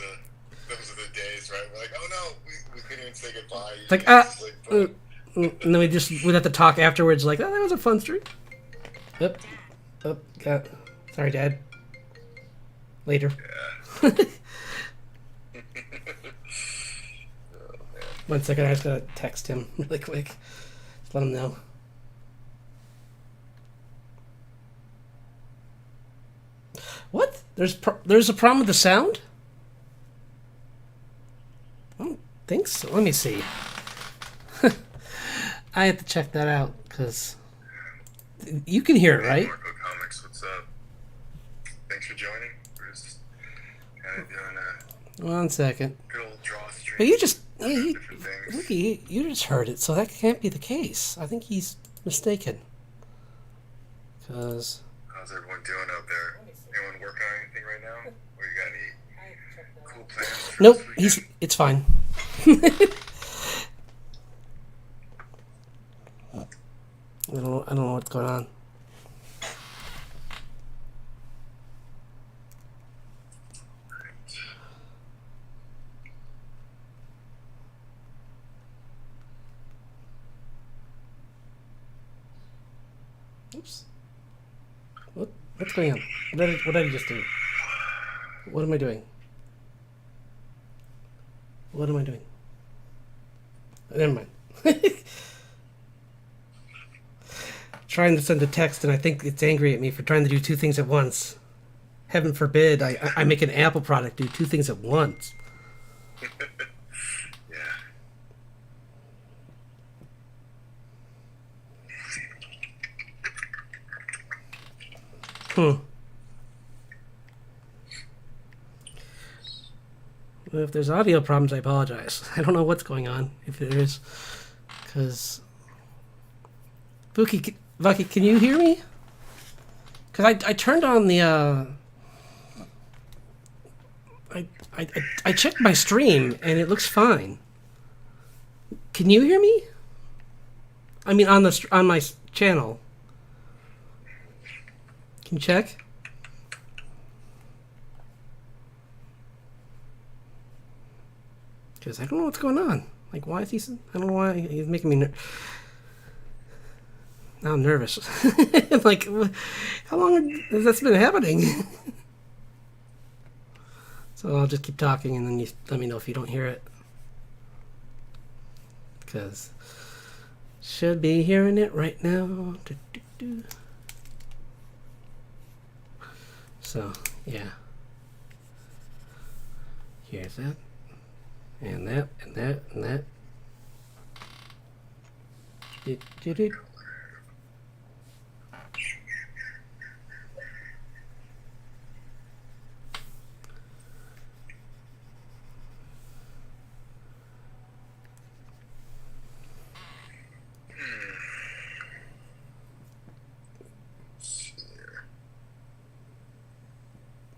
the days, right? We're like, oh no, we couldn't even say goodbye. It's like Just like, boom. and then we'd have to talk afterwards, like, oh, that was a fun stream. Up, sorry, Dad. Later. Yeah. Oh, man. 1 second, I just gotta text him really quick. Just let him know. What? There's a problem with the sound? I don't think so. Let me see. I have to check that out because you can hear it, right? Marco Comics, what's up? Thanks for joining. We're just kind of doing a 1 second. good old draw stream. But you just different things. look, you just heard it, so that can't be the case. I think he's mistaken. Because How's everyone doing out there? Anyone working on anything right now? Or you got any cool plans for nope, this weekend? it's fine. I don't know what's going on. Oops. What's going on? What did I just do? What am I doing? What am I doing? Never mind. Trying to send a text, and I think it's angry at me for trying to do two things at once. Heaven forbid I make an Apple product do two things at once. Yeah. Well, if there's audio problems, I apologize. I don't know what's going on, if there is. Because... Vucky, can you hear me? Because I turned on the... I checked my stream, and it looks fine. Can you hear me? I mean, on my channel. Can you check? Because I don't know what's going on. Like, why is he... I don't know why he's making me... Now I'm nervous. Like, how long has this been happening? So I'll just keep talking, and then you let me know if you don't hear it. Because should be hearing it right now. So, yeah. Here's that. And that, and that, and that.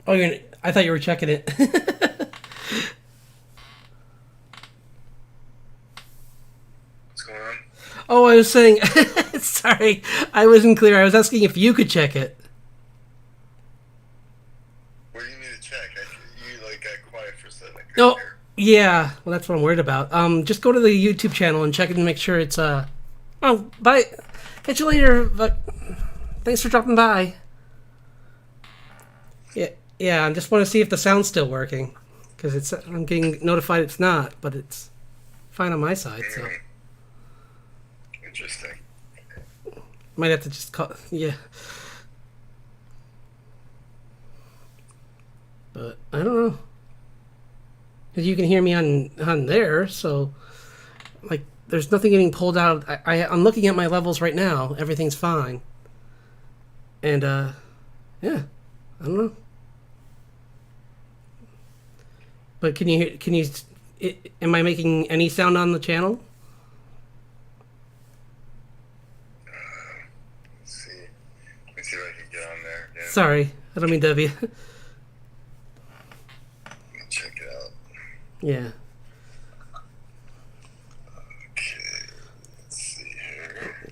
Oh, I thought you were checking it. What's going on? Oh, I was saying... Sorry, I wasn't clear. I was asking if you could check it. Where do you need to check? You got quiet for a second. Oh, yeah. Well, that's what I'm worried about. Just go to the YouTube channel and check it and make sure it's... Oh, bye. Catch you later. But thanks for dropping by. Yeah. I just want to see if the sound's still working, because I'm getting notified it's not, but it's fine on my side. So Interesting. might have to just call. Yeah. But I don't know. 'Cause you can hear me on there, so like there's nothing getting pulled out. I'm looking at my levels right now. Everything's fine. And yeah, I don't know. But am I making any sound on the channel? Let's see. Let me see if I can get on there again. Sorry, I don't mean to be. Let me check it out. Yeah. Okay. Let's see here.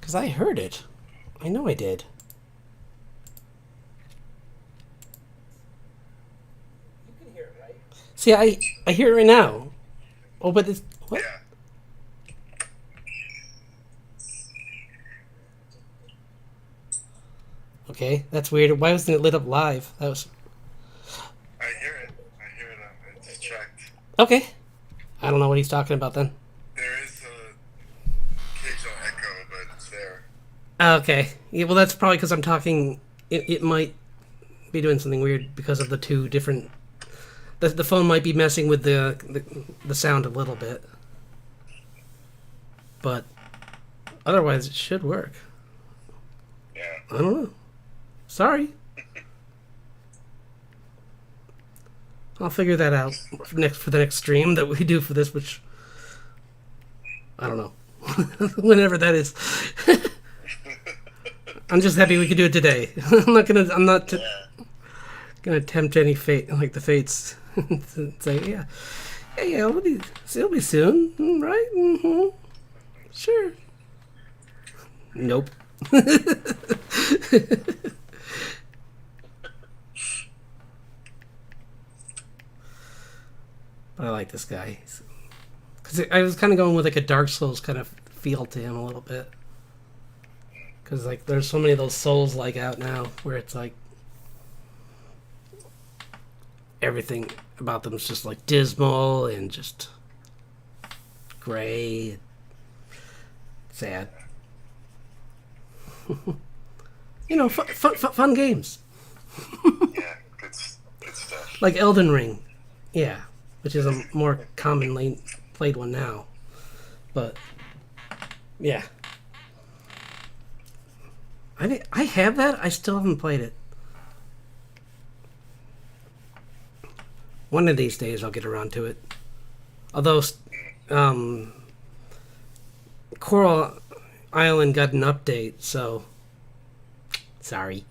Cause I heard it. I know I did. You can hear it, right? See, I hear it right now. Oh, but it's what? Yeah. Okay, that's weird. Why wasn't it lit up live? That was I hear it. I just checked. okay. I don't know what he's talking about then. There is a occasional echo, but it's there. Okay. Yeah, well, that's probably because I'm talking. It might be doing something weird because of the two different. The phone might be messing with the sound a little bit, but otherwise it should work. Yeah. I don't know. Sorry. I'll figure that out for the next stream that we do for this, which I don't know. Whenever that is. I'm just happy we could do it today. I'm not gonna tempt any fate like the fates to say yeah, it'll be soon, right? Mm-hmm. Sure. Nope. But I like this guy because I was kind of going with like a Dark Souls kind of feel to him a little bit. Because like there's so many of those Souls like out now where it's like everything about them is just like dismal and just gray, sad. You know, fun games. Yeah, good stuff. Like Elden Ring, yeah, which is a more commonly played one now. But yeah, I have that. I still haven't played it. One of these days I'll get around to it. Although, Coral Island got an update, so sorry.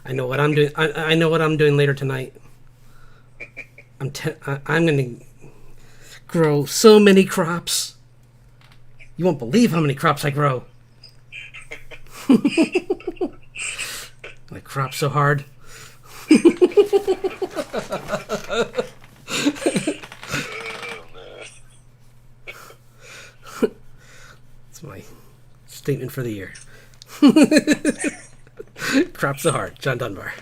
I know what I'm doing. I know what I'm doing later tonight. I'm gonna grow so many crops. You won't believe how many crops I grow. My crops so hard. That's my statement for the year. Crops so hard, John Dunbar.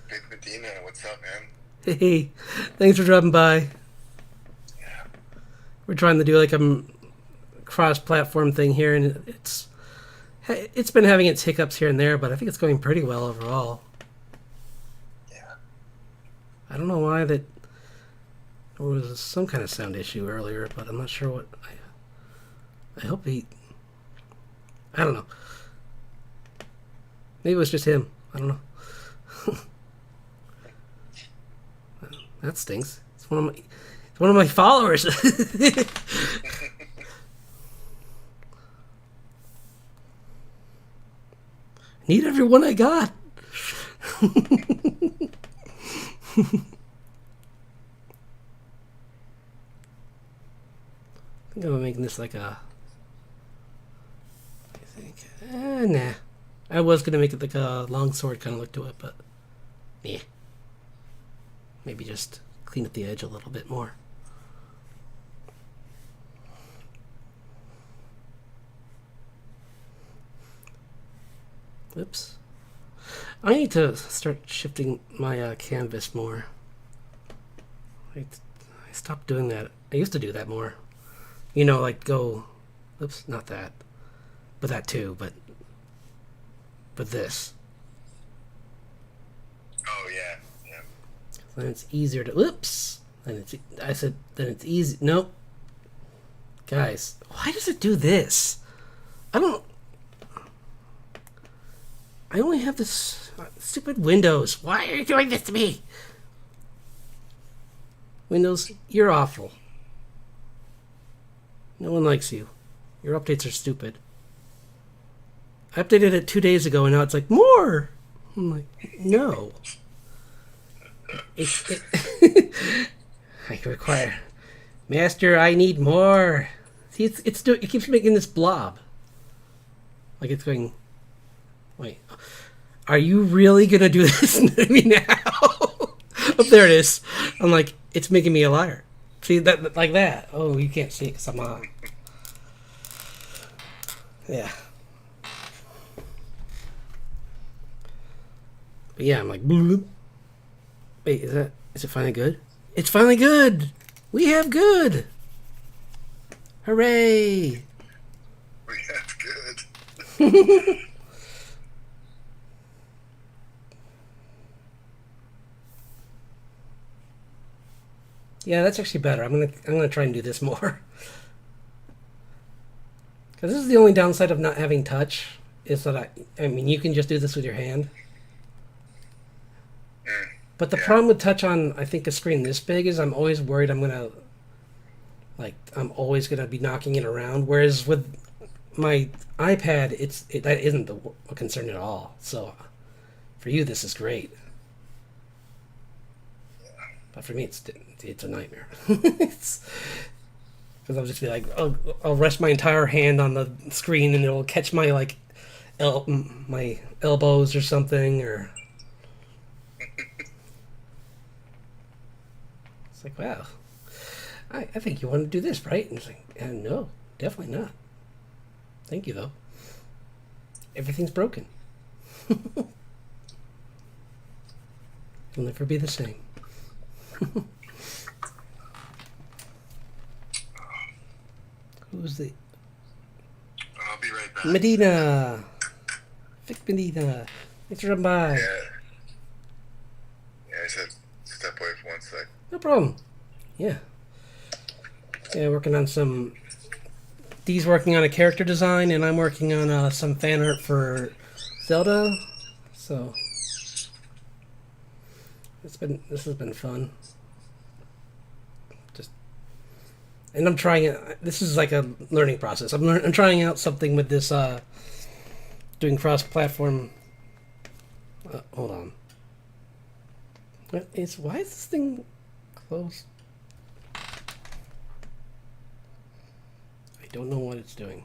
Big Medina, what's up, man? Hey, thanks for dropping by. Yeah. We're trying to do like a cross-platform thing here, and it's been having its hiccups here and there, but I think it's going pretty well overall. Yeah. I don't know why that there was some kind of sound issue earlier, but I'm not sure what. I hope I don't know. Maybe it was just him. I don't know. That stinks. It's one of my followers. Need everyone I got. I think I'm making this like a Nah. I was gonna make it like a longsword kind of look to it, but yeah. Maybe just clean up the edge a little bit more. Oops. I need to start shifting my canvas more. I stopped doing that. I used to do that more. You know, like go... Oops, not that. But that too, but this. Oh yeah, yeah. Then it's easier to... Oops! Then it's easy... Nope. Guys, why does it do this? I don't... I only have this stupid Windows. Why are you doing this to me? Windows, you're awful. No one likes you. Your updates are stupid. I updated it 2 days ago and now it's like, more! I'm like, no. I require... Master, I need more. See, it keeps making this blob. Like it's going... Wait. Are you really gonna do this to me now? Oh, there it is. I'm like, it's making me a liar. See, that like that. Oh, you can't see it because I'm on. Yeah. But yeah, I'm like, bloop. Wait, is it finally good? It's finally good! We have good! Hooray! We have good. Yeah, that's actually better. I'm gonna try and do this more. Because this is the only downside of not having touch, is that I mean, you can just do this with your hand. But the problem with touch on, I think, a screen this big is I'm always worried I'm always gonna be knocking it around. Whereas with my iPad, that isn't a concern at all. So for you, this is great. But for me, it's a nightmare. Because I'll just be like, I'll rest my entire hand on the screen and it'll catch my my elbows or something, or it's like, wow, I think you want to do this, right? And it's like, no, definitely not. Thank you, though. Everything's broken. It'll never be the same. Who's the... I'll be right back. Medina! Vic Medina. Thanks for coming by. Yeah. Yeah, I said step away for 1 sec. No problem. Yeah. Yeah, working on some... Dee's working on a character design, and I'm working on some fan art for Zelda. So... This has been fun. And I'm trying it. This is like a learning process. I'm trying out something with this, doing cross-platform. Hold on. Why is this thing closed? I don't know what it's doing.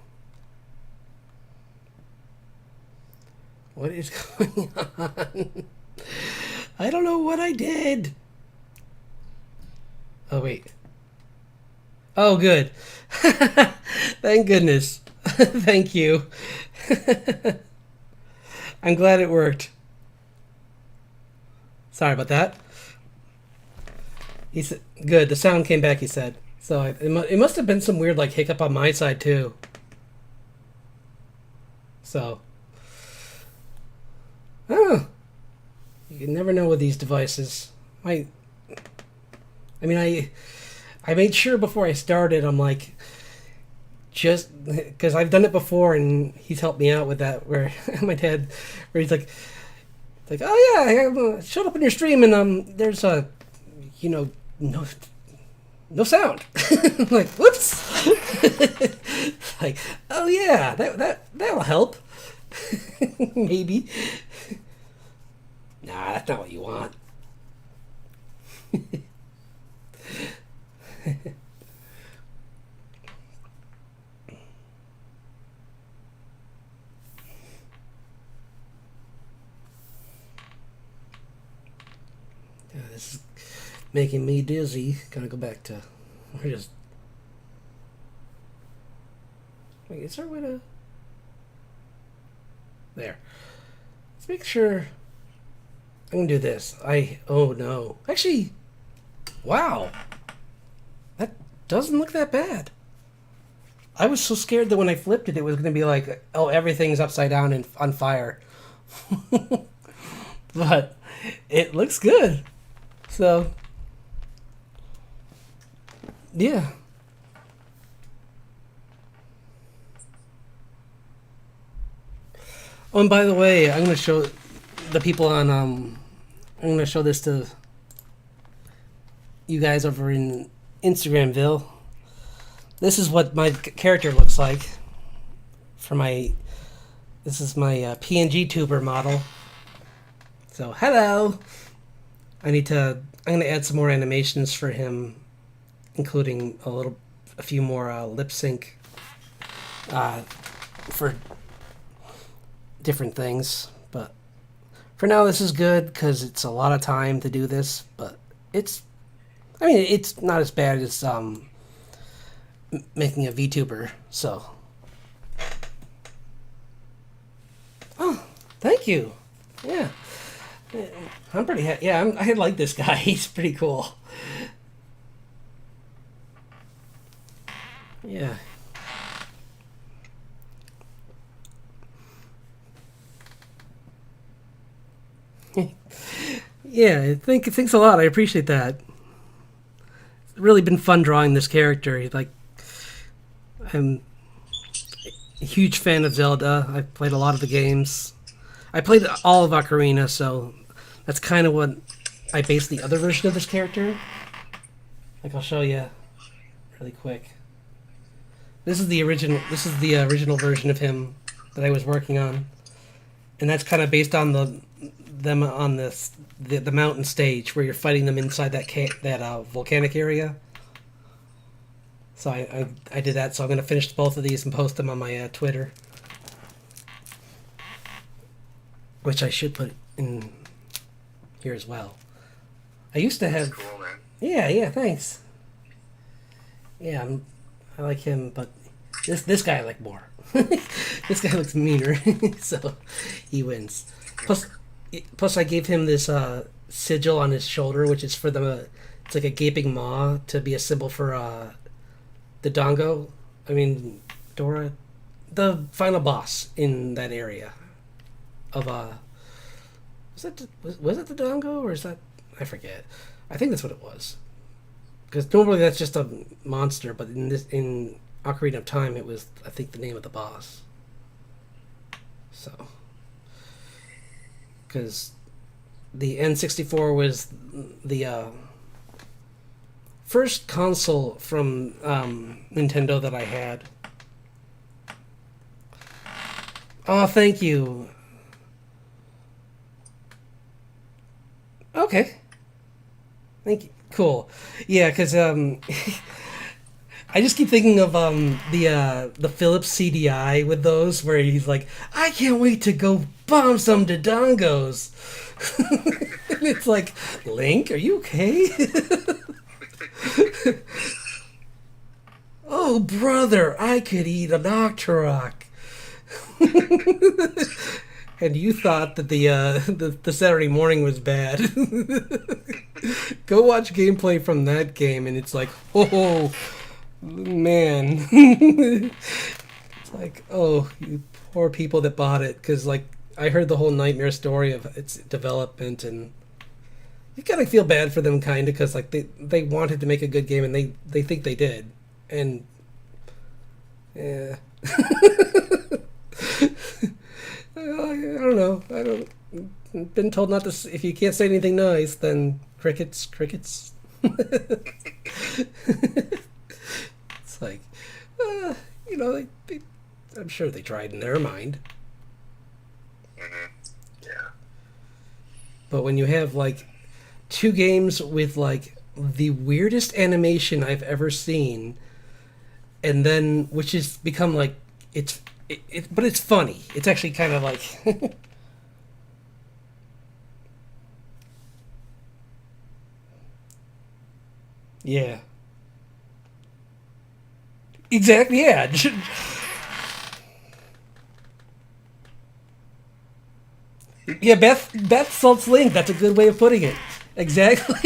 What is going on? I don't know what I did. Oh, wait. Oh, good. Thank goodness. Thank you. I'm glad it worked. Sorry about that. He said, good. The sound came back, he said. So it must have been some weird hiccup on my side, too. So. Oh. You can never know with these devices. I made sure before I started, I'm like, just because I've done it before and he's helped me out with that, where my dad, where he's like, oh yeah, I showed up in your stream and there's no sound. I'm like, whoops. Like, oh yeah, that'll help. Maybe. Nah, that's not what you want. This is making me dizzy. Gotta go back to. We're just. Wait, is there a way to. There. Let's make sure. I'm gonna do this. Oh no. Actually. Wow. That doesn't look that bad. I was so scared that when I flipped it, it was gonna be like, oh, everything's upside down and on fire. But it looks good. So. Yeah. Oh, and by the way, I'm going to show the people on. I'm going to show this to you guys over in Instagramville. This is what my character looks like. This is my PNG tuber model. So hello. I'm going to add some more animations for him, including a few more lip sync for different things. But for now, this is good because it's a lot of time to do this. But it's not as bad as making a VTuber. So, oh, thank you. Yeah, I'm pretty. I like this guy. He's pretty cool. Yeah. Yeah, thanks a lot. I appreciate that. It's really been fun drawing this character. I'm a huge fan of Zelda. I've played a lot of the games. I played all of Ocarina, so that's kind of what I based the other version of this character. I'll show you really quick. This is the original version of him that I was working on, and that's kind of based on them on the mountain stage where you're fighting them inside that volcanic area. So I did that. So I'm gonna finish both of these and post them on my Twitter, which I should put in here as well. I used to have. That's cool, man. Yeah, thanks. Yeah, I like him, but this guy I like more. This guy looks meaner, so he wins. Plus, I gave him this sigil on his shoulder, which is for it's like a gaping maw to be a symbol for the Dongo. Dora, the final boss in that area of was it the Dongo, or is that, I forget. I think that's what it was. Because normally that's just a monster, but in Ocarina of Time, it was, I think, the name of the boss. So, because the N64 was the first console from Nintendo that I had. Oh, thank you. Okay. Thank you. Cool. Yeah, because I just keep thinking of the Philips CDI with those, where he's like, I can't wait to go bomb some Dodongos. And it's like, Link, are you okay? Oh, brother, I could eat an Octorok. And you thought that the Saturday morning was bad. Go watch gameplay from that game, and it's like, oh, man. It's like, oh, you poor people that bought it, because I heard the whole nightmare story of its development, and you kind of feel bad for them, kind of, because they wanted to make a good game, and they think they did, and yeah. I don't know. I've been told not to. If you can't say anything nice, then crickets. It's like, I'm sure they tried in their mind. Mm-hmm. Yeah. But when you have two games with the weirdest animation I've ever seen, and then which has become but it's funny. It's actually kind of Yeah. Exactly. Yeah. Yeah. Beth Salt's Link. That's a good way of putting it. Exactly.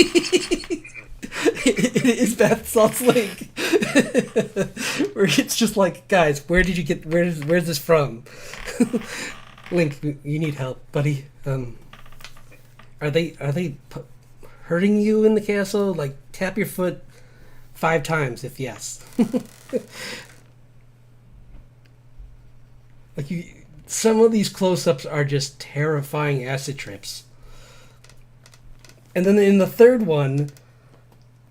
It is Beth Salt's Link. Where it's just like, guys, where did you get? Where's this from? Link, you need help, buddy. Are they hurting you in the castle? Like, tap your foot 5 times if yes. Like you, some of these close-ups are just terrifying acid trips. And then in the third one,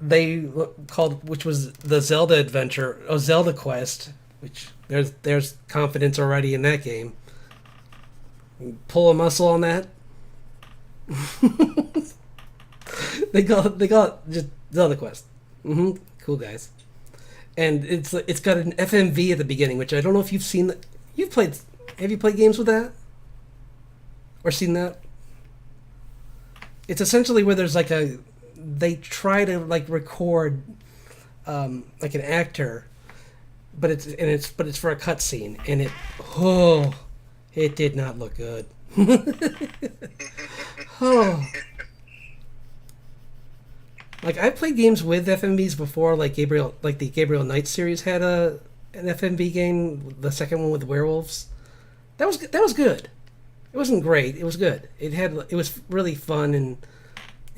they called, which was the Zelda adventure, Zelda Quest, which there's confidence already in that game. Pull a muscle on that. they got just Zelda Quest. Cool guys. And it's got an FMV at the beginning, which I don't know if you've seen. You've played. Have you played games with that? Or seen that? It's essentially where there's like a. They try to like record, like an actor, but it's for a cutscene, and it did not look good. Oh. Like, I've played games with FMVs before, like the Gabriel Knight series had an FMV game, the second one with werewolves. That was good. It wasn't great. It was good. It was really fun and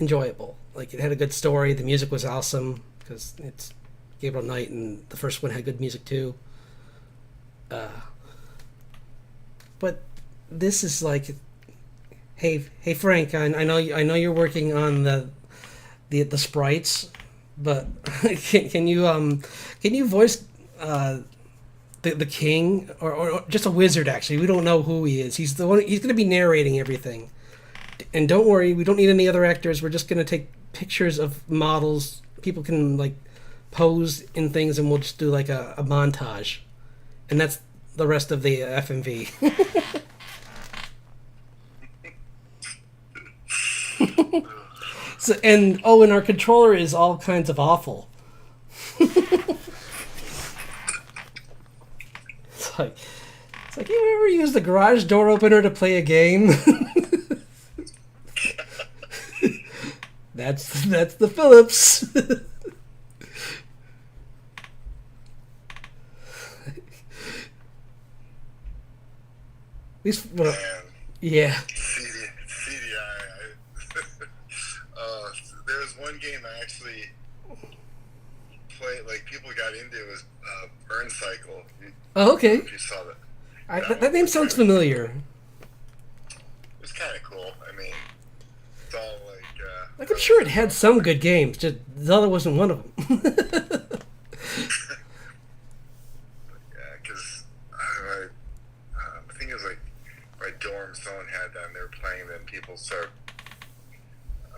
enjoyable. Like, it had a good story. The music was awesome because it's Gabriel Knight, and the first one had good music too. But this is like, hey Frank, I know you're working on the sprites, but can you voice the king or just a wizard? Actually, we don't know who he is. He's the one. He's going to be narrating everything. And don't worry, we don't need any other actors. We're just going to take pictures of models. People can like pose in things, and we'll just do like a montage, and that's the rest of the FMV. So, and our controller is all kinds of awful. It's like you ever use the garage door opener to play a game? That's the Phillips. At least, well, yeah. CDI. There was one game I actually played, like people got into. It was Burn Cycle. Oh, okay. If you saw that. That name sounds familiar. It was kind of cool. I mean, it's all like. Like, I'm sure it had some good games. Just Zelda wasn't one of them. Yeah, because I think it was like my dorm. Someone had that, and they were playing. Then people started.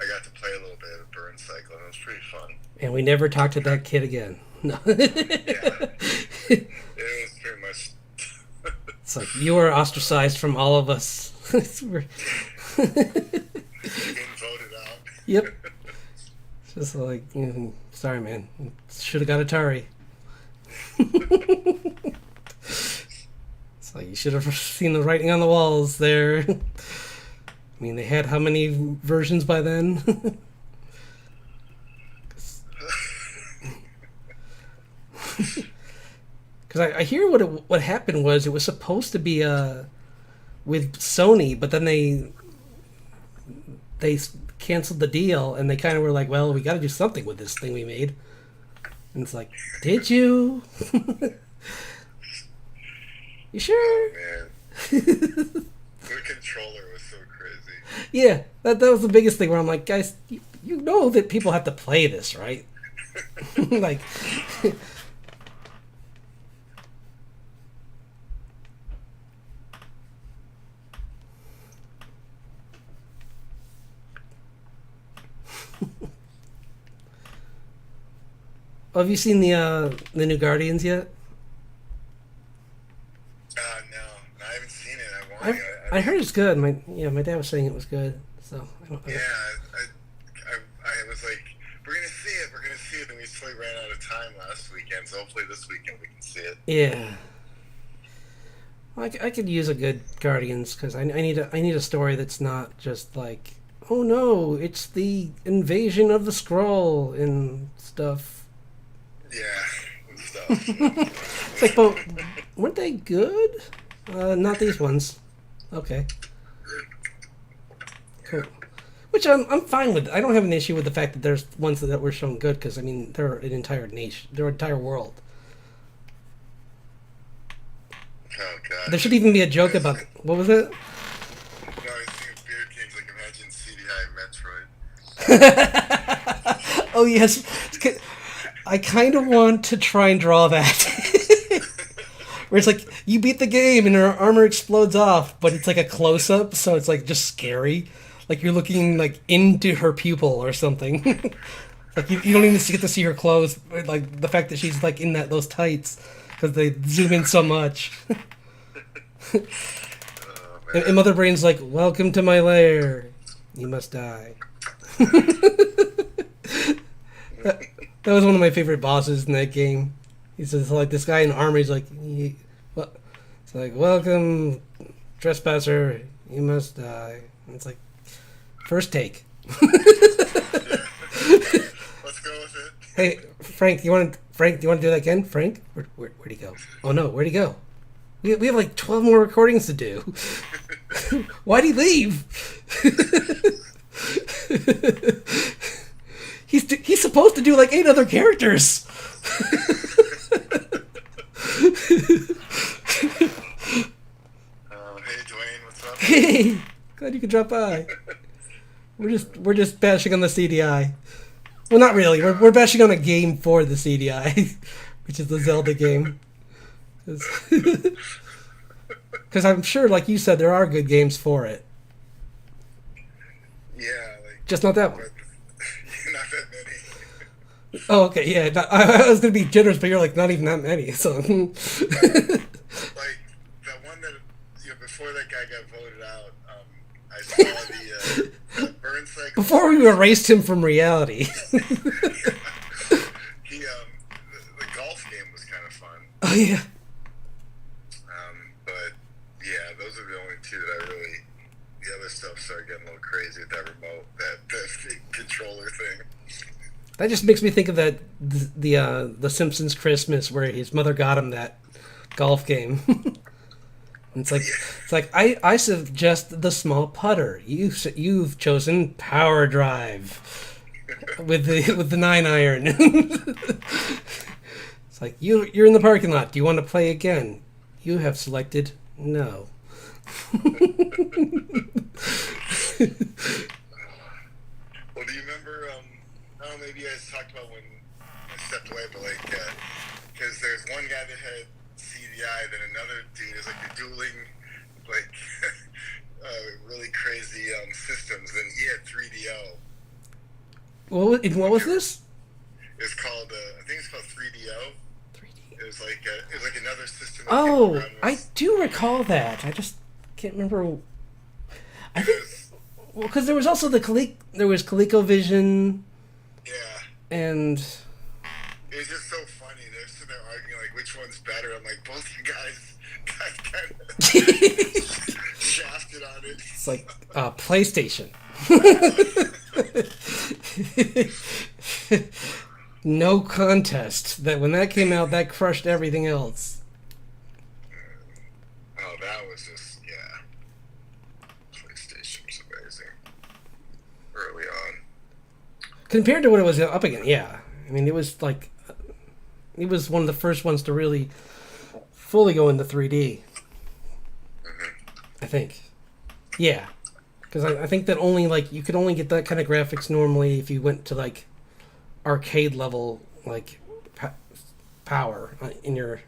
I got to play a little bit of Burn Cycle, and it was pretty fun. And we never talked to that kid again. No. Yeah, it was pretty much. It's like, you were ostracized from all of us. Getting voted out. Yep. It's just like, sorry, man. Should have got Atari. It's like, you should have seen the writing on the walls there. I mean, they had how many versions by then? Because I hear what happened was it was supposed to be with Sony, but then they canceled the deal, and they kind of were like, well, we got to do something with this thing we made. And it's like, did you? You sure? Oh, man. The controller was so crazy. Yeah, that was the biggest thing where I'm like, guys, you know that people have to play this, right? Like, oh, have you seen the new Guardians yet? No, I haven't seen it. I want to. I heard it's good. My dad was saying it was good. So Yeah, I was like, we're gonna see it, and we unfortunately ran out of time last weekend, so hopefully this weekend we can see it. Yeah. I could use a good Guardians because I need a story that's not just like, oh no, it's the invasion of the Skrull and stuff. Yeah, and stuff. It's like, but weren't they good? Not these ones. Okay. Cool. Which I'm fine with. I don't have an issue with the fact that there's ones that were shown good because I mean they're an entire nation, they're an entire world. Oh god. There should even be a joke about what was it? No, I was thinking Beard Kings, like imagine CDI Metroid. Oh yes, I kind of want to try and draw that. Where it's like you beat the game and her armor explodes off, but it's like a close up, so it's like just scary. Like you're looking like into her pupil or something. Like you don't even get to see her clothes. Like the fact that she's like in those tights because they zoom in so much. And Mother Brain's like, "Welcome to my lair. You must die." That was one of my favorite bosses in that game. He's just like this guy in armor. He's like, it's like, "Welcome, trespasser. You must die." And it's like, first take. Let's go with it. Hey, Frank, do you want to do that again? Frank, where'd he go? Oh no, where'd he go? We have like 12 more recordings to do. Why'd he leave? He's supposed to do like 8 other characters. Hey Dwayne, what's up? Hey, glad you could drop by. We're just bashing on the CDI. Well, not really. We're bashing on a game for the CDI, which is the Zelda game. Because I'm sure, like you said, there are good games for it. Yeah, like Just not that one. not that many. Oh, okay, yeah. I was gonna be generous, but you're like not even that many. So, Like the one that before that guy got voted out, I saw the burn cycle. before we erased him from reality. He the golf game was kind of fun. Oh yeah. But yeah, those are the only two that I really. The other stuff started getting a little crazy with that remote, that controller thing. That just makes me think of that the Simpsons Christmas where his mother got him that golf game. It's like I suggest the small putter. You've chosen power drive with the 9-iron. It's like you're in the parking lot. Do you want to play again? You have selected no. Well, do you remember? I don't know, maybe you guys talked about when I stepped away, but like, because there's one guy that had CDI, then another dude is like the dueling, like, really crazy systems. Then he had 3DO. What was this? It's called, I think it's called 3DO. 3D. It was like another system. That Oh, came around I do recall that. I just can't remember. I think because there was also there was ColecoVision. Yeah. And it was just so funny. They're sitting there arguing like which one's better. I'm like, both you guys kind of shafted on it. It's like PlayStation. No contest. That when that came out, that crushed everything else. Oh, that was just PlayStation was amazing early on. Compared to what it was up against, yeah. I mean, it was like it was one of the first ones to really fully go into 3D. Mm-hmm. I think, yeah, because I think that only like you could only get that kind of graphics normally if you went to like arcade level like power in your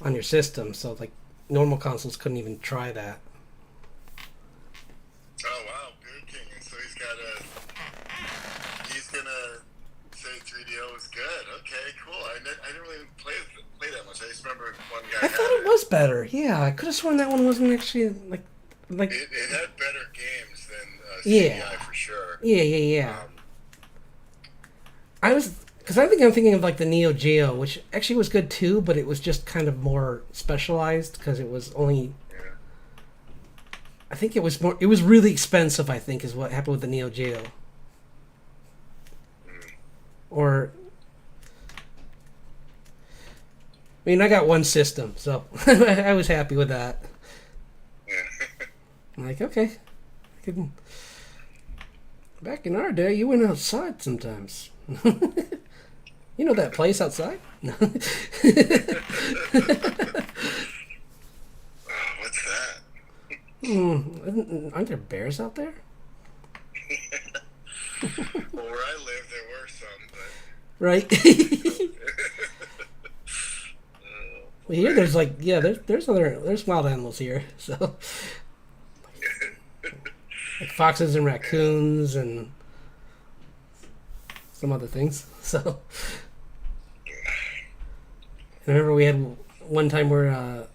on your system. So like normal consoles couldn't even try that. Oh wow, Beard King, and so he's gonna say 3DO was good. Okay, cool. I didn't really play that much. I just remember one guy. I thought it was better. Yeah, I could have sworn that one wasn't actually like. It had better games than CDI yeah for sure. yeah. Because I think I'm thinking of like the Neo Geo, which actually was good too, but it was just kind of more specialized because it was only. Yeah. I think it was more. It was really expensive. I think is what happened with the Neo Geo. Or, I mean, I got one system, so I was happy with that. Yeah. I'm like, okay, I can. Back in our day, you went outside sometimes. You know that place outside? No. Oh, what's that? Aren't there bears out there? Well, where I live, there were some, but. Right. Well, here there's like there's wild animals here, so like foxes and raccoons and some other things. So I remember we had one time where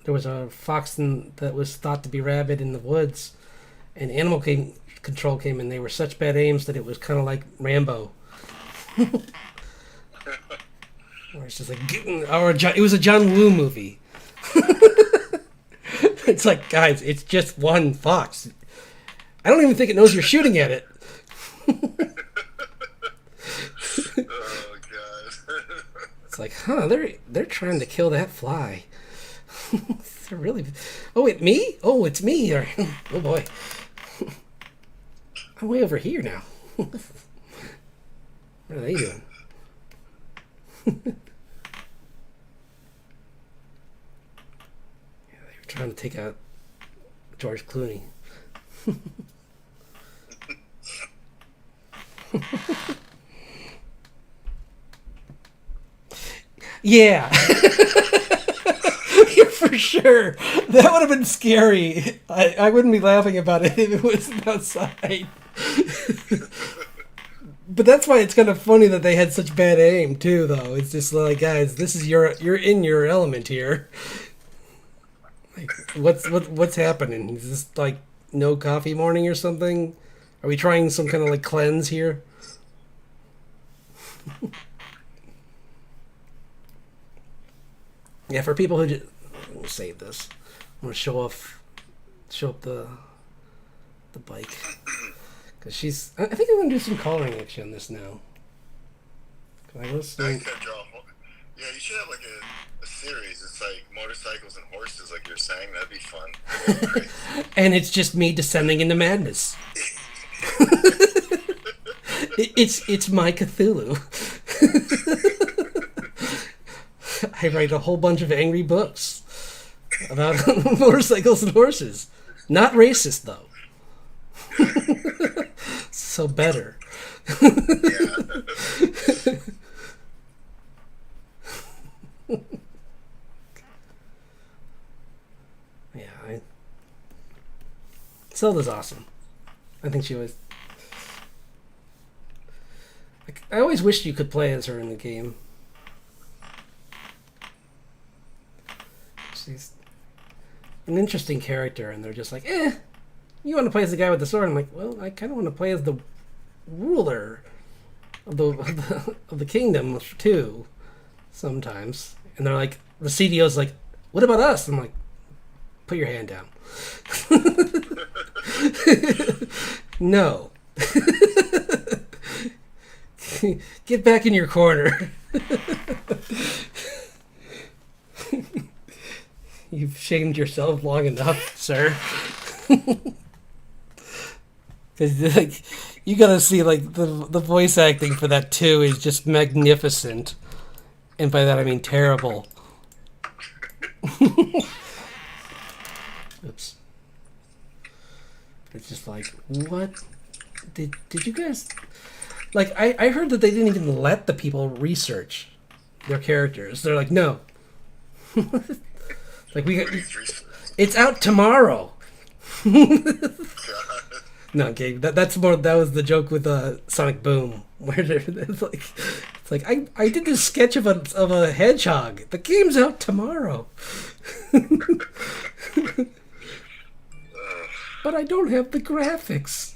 there was a fox that was thought to be rabid in the woods, and control came, and they were such bad aims that it was kind of like Rambo. Or it's just like, it was a John Woo movie. It's like, guys, it's just one fox. I don't even think it knows you're shooting at it. Oh god. It's like, they're trying to kill that fly. They're really. Oh, me? Oh, it's me. Or, oh boy, I'm way over here now. What are they doing? Yeah, they were trying to take out George Clooney. Yeah. Yeah, for sure. That would have been scary. I wouldn't be laughing about it if it was outside. But that's why it's kind of funny that they had such bad aim too, though. It's just like, guys, this is you're in your element here. Like, what's happening? Is this like no coffee morning or something? Are we trying some kind of like cleanse here? Yeah, for people who just we'll save this. I'm gonna show up the bike. Because I think I'm going to do some coloring actually on this now. I was Yeah, you should have like a series. It's like motorcycles and horses, like you're saying. That'd be fun. And it's just me descending into madness. It's my Cthulhu. I write a whole bunch of angry books about motorcycles and horses. Not racist, though. So better. Yeah, Zelda's awesome. I think she was. I always wished you could play as her in the game. She's an interesting character, and they're just like, you want to play as the guy with the sword? I'm like, well, I kind of want to play as the ruler of the kingdom too, sometimes. And they're like, the CDO's like, what about us? I'm like, put your hand down. No. Get back in your corner. You've shamed yourself long enough, sir. Because like, you gotta see like the voice acting for that too is just magnificent, and by that I mean terrible. Oops. It's just like, what did you guys like? I heard that they didn't even let the people research their characters. They're like, no. Like it's out tomorrow. No, Gabe. That was the joke with Sonic Boom, where it's like I did this sketch of a hedgehog. The game's out tomorrow. But I don't have the graphics.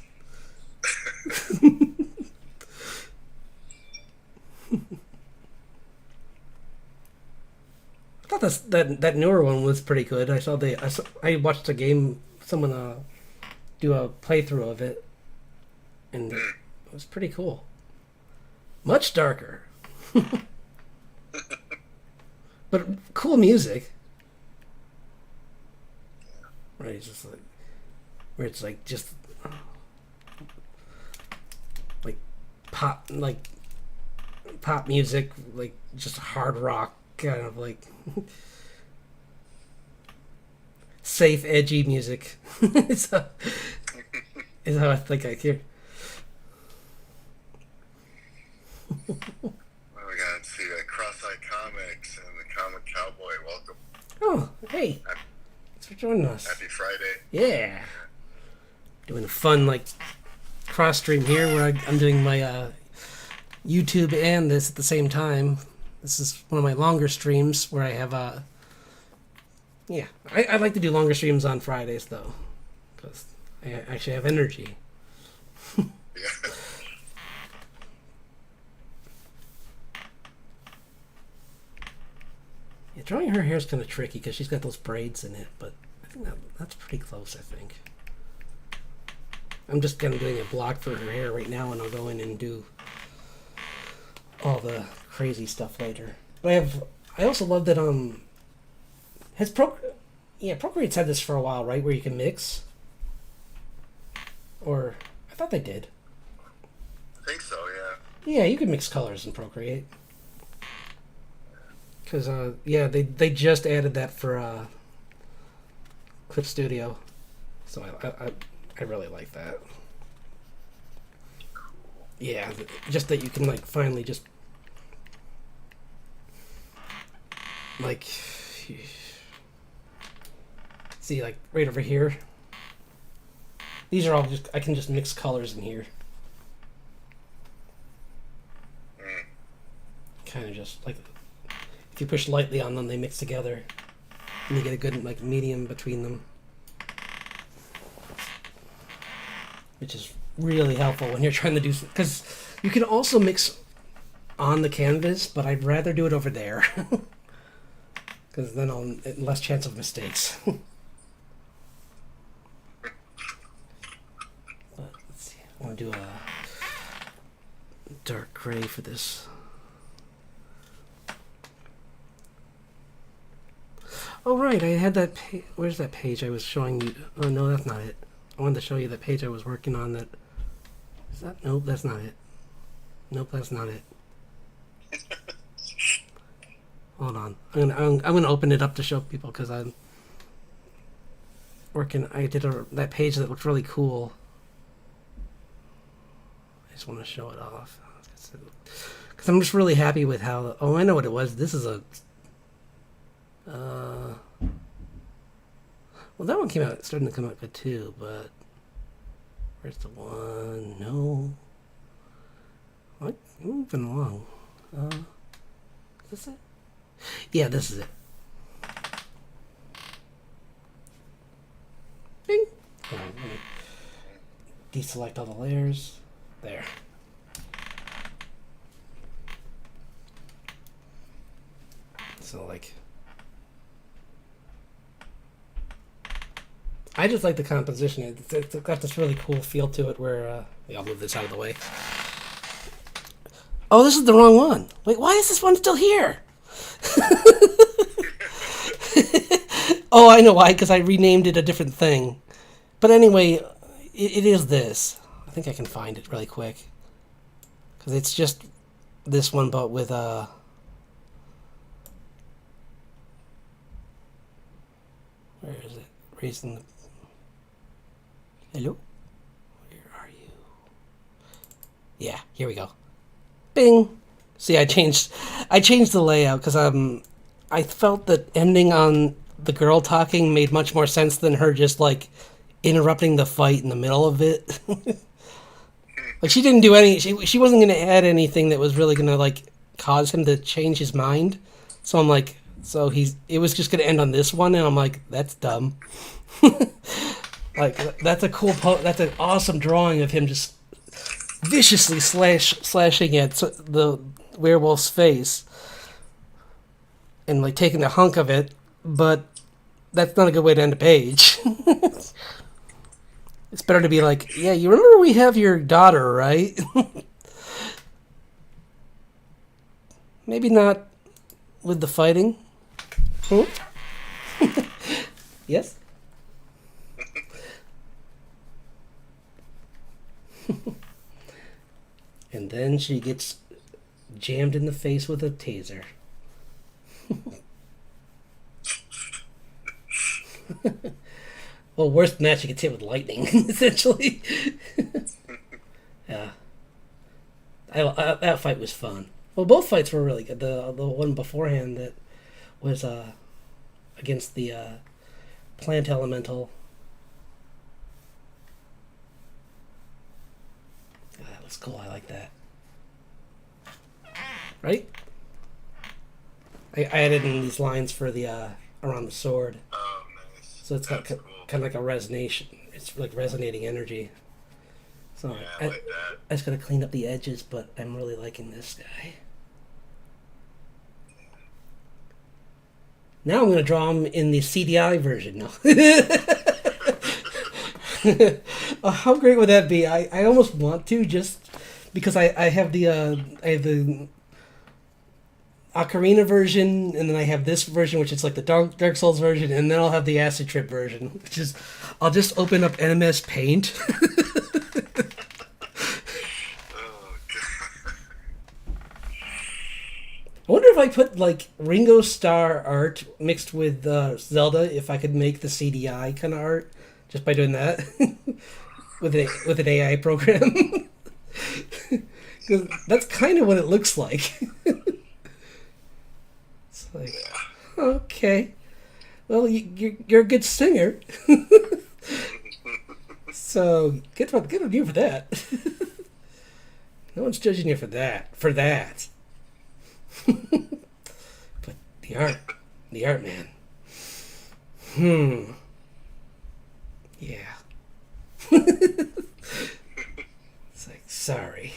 that newer one was pretty good. I watched a game, someone do a playthrough of it, and it was pretty cool. Much darker, but cool music. Right, it's just like where it's like just like pop music, like just hard rock kind of like safe, edgy music. is, how, is how I think I hear. Well, we got see Cross-Eye Comics and the Comic Cowboy. Welcome. Oh, hey! Thanks for joining us. Happy Friday. Yeah, doing a fun like cross stream here where I'm doing my YouTube and this at the same time. This is one of my longer streams where I have yeah, I like to do longer streams on Fridays though, because I actually have energy. Yeah. Yeah, drawing her hair is kind of tricky because she's got those braids in it, but I think that's pretty close, I think. I'm just kind of doing a block for her hair right now, and I'll go in and do all the crazy stuff later. But I also love that Procreate's had this for a while, right? Where you can mix, or I thought they did. I think so, yeah. Yeah, you can mix colors in Procreate. Because yeah, they just added that for Clip Studio, so I really like that. Yeah, just that you can like finally just like see like right over here. These are all just I can just mix colors in here. Kind of just like if you push lightly on them, they mix together, and you get a good like medium between them, which is really helpful when you're trying to do. Because you can also mix on the canvas, but I'd rather do it over there, because then I'll less chance of mistakes. But let's see, I want to do a dark gray for this. Oh, right, I had that page. Where's that page I was showing you? Oh, no, that's not it. I wanted to show you the page I was working on that... Is that... Nope, that's not it. Nope, that's not it. Hold on. I'm gonna open it up to show people, because I'm working... I did that page that looked really cool. I just want to show it off. Because I'm just really happy with how... Oh, I know what it was. This is a... well, that one came out, starting to come out good too, but where's the one? No. What? Moving along. Is this it? Yeah, this is it. Bing! Hold on, let me deselect all the layers. There. So, like... I just like the composition. It's got this really cool feel to it where... I'll move this out of the way. Oh, this is the wrong one. Wait, why is this one still here? Oh, I know why, because I renamed it a different thing. But anyway, it is this. I think I can find it really quick. Because it's just this one, but with... Where is it? Raising the... Hello? Where are you? Yeah, here we go. Bing! See, I changed the layout because I felt that ending on the girl talking made much more sense than her just like interrupting the fight in the middle of it. Like she didn't do any. She wasn't going to add anything that was really going to like cause him to change his mind. So I'm like, it was just going to end on this one, and I'm like, that's dumb. Like that's a cool that's an awesome drawing of him just viciously slashing at the werewolf's face. and like taking a hunk of it, but that's not a good way to end a page. It's better to be like, yeah, you remember we have your daughter, right? Maybe not with the fighting. Hmm? Yes? And then she gets jammed in the face with a taser. Well, worse than that, she gets hit with lightning, essentially. Yeah. That fight was fun. Well, both fights were really good. The one beforehand that was against the plant elemental. That was cool. I like that. Right? I added in these lines for the around the sword. Oh, nice. So it's got That's kind cool. of like a resonation. It's like resonating energy. So Yeah, I like that. I just gotta clean up the edges, but I'm really liking this guy. Now I'm gonna draw him in the CDI version. No. How great would that be? I almost want to just because I have the Ocarina version, and then I have this version, which is like the Dark Souls version, and then I'll have the Acid Trip version, which is I'll just open up NMS Paint. Oh, God. I wonder if I put like Ringo Starr art mixed with Zelda, if I could make the CDI kind of art just by doing that with an AI program. Because that's kind of what it looks like. It's like, okay, well, you're a good singer, so good on you for that. No one's judging you for that. But the art, man. Yeah. It's like, sorry.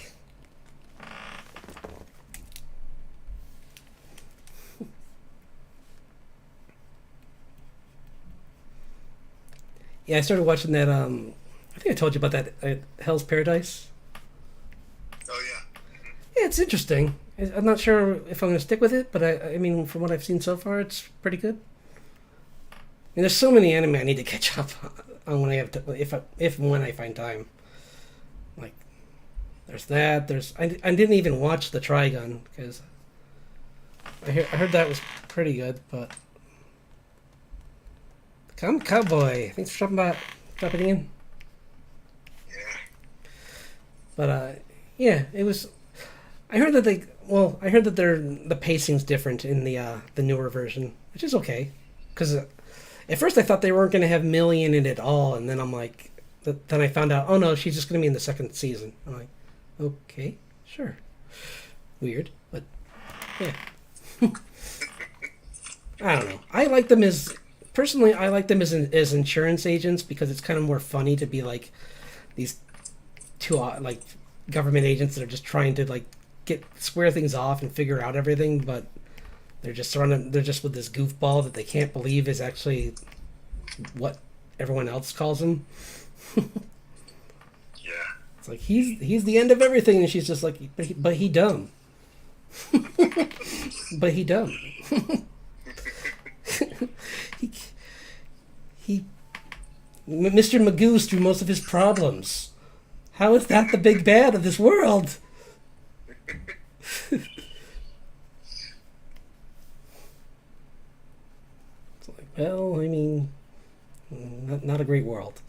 Yeah, I started watching that. I think I told you about that Hell's Paradise. Oh, yeah. Yeah, it's interesting. I'm not sure if I'm going to stick with it, but I mean, from what I've seen so far, it's pretty good. And there's so many anime I need to catch up on when I have if and when I find time. Like, there's that. I didn't even watch the Trigun because I heard that was pretty good, but. Come, cowboy. Thanks for dropping in. Yeah. But yeah, it was. I heard that the pacing's different in the newer version, which is okay. Because at first I thought they weren't going to have Millie in it at all, and then I'm like, then I found out, oh no, she's just going to be in the second season. I'm like, okay, sure. Weird, but yeah. I don't know. I like them as. Personally, I like them as insurance agents because it's kind of more funny to be like these two like government agents that are just trying to like square things off and figure out everything, but they're just with this goofball that they can't believe is actually what everyone else calls him. Yeah. It's like he's the end of everything, and she's just like, but he dumb. But he dumb. he Mr. Magoo's through most of his problems. How is that the big bad of this world? It's like, well, I mean, not a great world.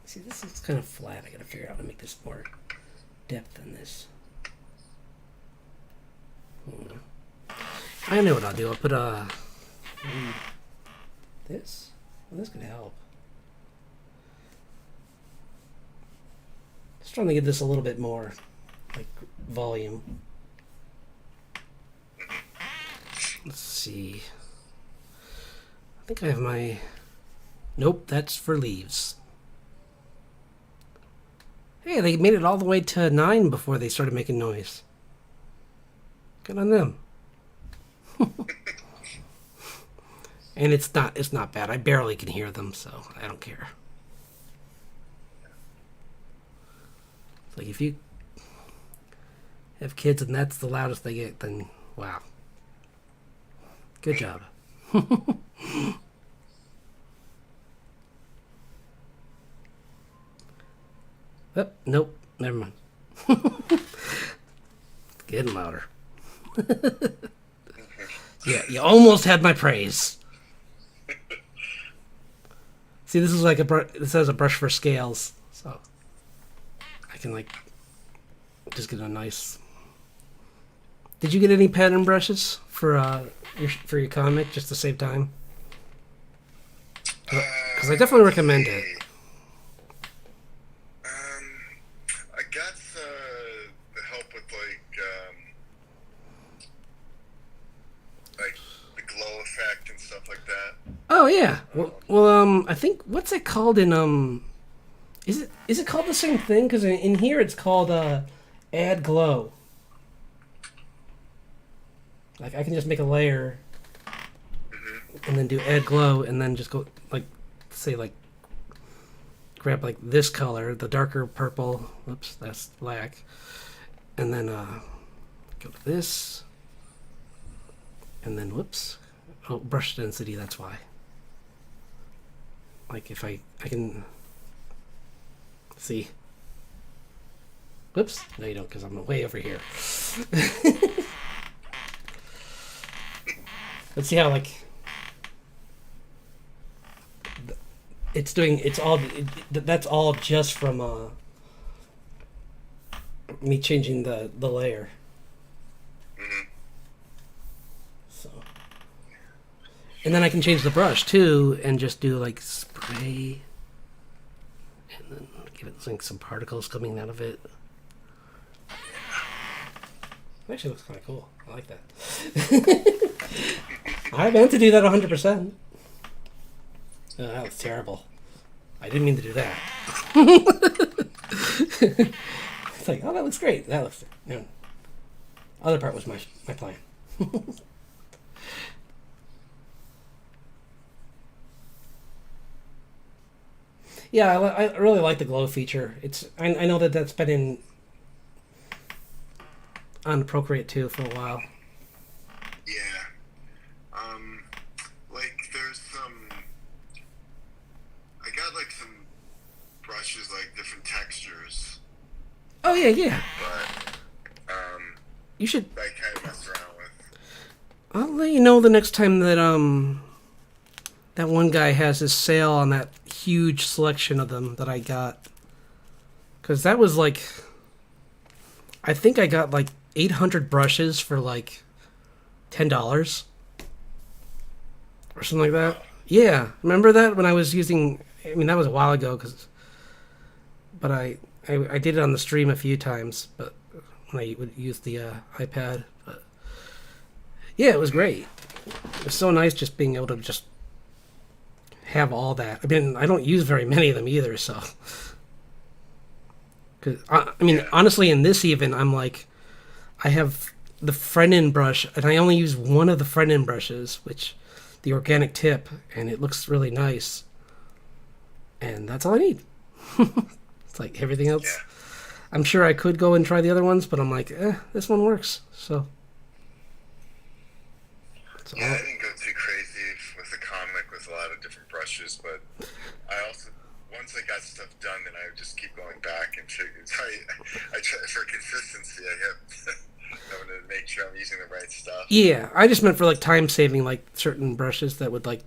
See, this is kind of flat. I gotta figure out how to make this more depth in this. I know what I'll do. I'll put this. Well, this could help. Just trying to give this a little bit more like volume. Let's see. I think I have my. Nope, that's for leaves. Hey, they made it all the way to 9 before they started making noise. Good on them. And it's not bad. I barely can hear them, so I don't care. It's like if you have kids and that's the loudest they get, then wow. Good job. Oh, nope, never mind. Getting louder. Yeah, you almost had my praise. See, this is like this has a brush for scales, so I can like just get a nice. Did you get any pattern brushes for your comic just to save time? Because I definitely recommend it. I got the help with like the glow effect and stuff like that. Oh yeah. Well, I think what's it called in Is it called the same thing? Because in here it's called add glow. Like I can just make a layer and then do add glow and then just go like say like grab like this color, the darker purple. Whoops, that's black. And then go to this. And then whoops. Oh, brush density, that's why. Like if I can see. Whoops. No you don't because I'm way over here. Let's see how like it's doing. It's all. That's all just from me changing the layer. So, and then I can change the brush too, and just do like spray, and then give it like some particles coming out of it. It actually looks kind of cool. I like that. I meant to do that 100%. Oh, that was terrible. I didn't mean to do that. It's like, oh, that looks great. That looks. No. Other part was my plan. Yeah, I really like the glow feature. I know that's been on Procreate 2 for a while. Yeah. Like there's some. I got like some brushes, like different textures. Oh yeah. But you should. I kind of mess around with. I'll let you know the next time that that one guy has his sale on that huge selection of them that I got. Because that was like, I think I got like 800 brushes for like $10 or something like that. Yeah, remember that when I was using? I mean, that was a while ago, but I did it on the stream a few times, but when I would use the iPad. But yeah, it was great. It was so nice just being able to just have all that. I mean, I don't use very many of them either, so. Cause I mean, honestly, in this even, I'm like, I have the front end brush, and I only use one of the front end brushes, which the organic tip, and it looks really nice. And that's all I need. It's like everything else. Yeah. I'm sure I could go and try the other ones, but I'm like, this one works. So. Yeah, I didn't go too crazy with the comic with a lot of different brushes, but I also, once I got stuff done, then I would just keep going back and I try for consistency. I want to make sure I'm using the right stuff. Yeah, I just meant for like time saving, like certain brushes that would like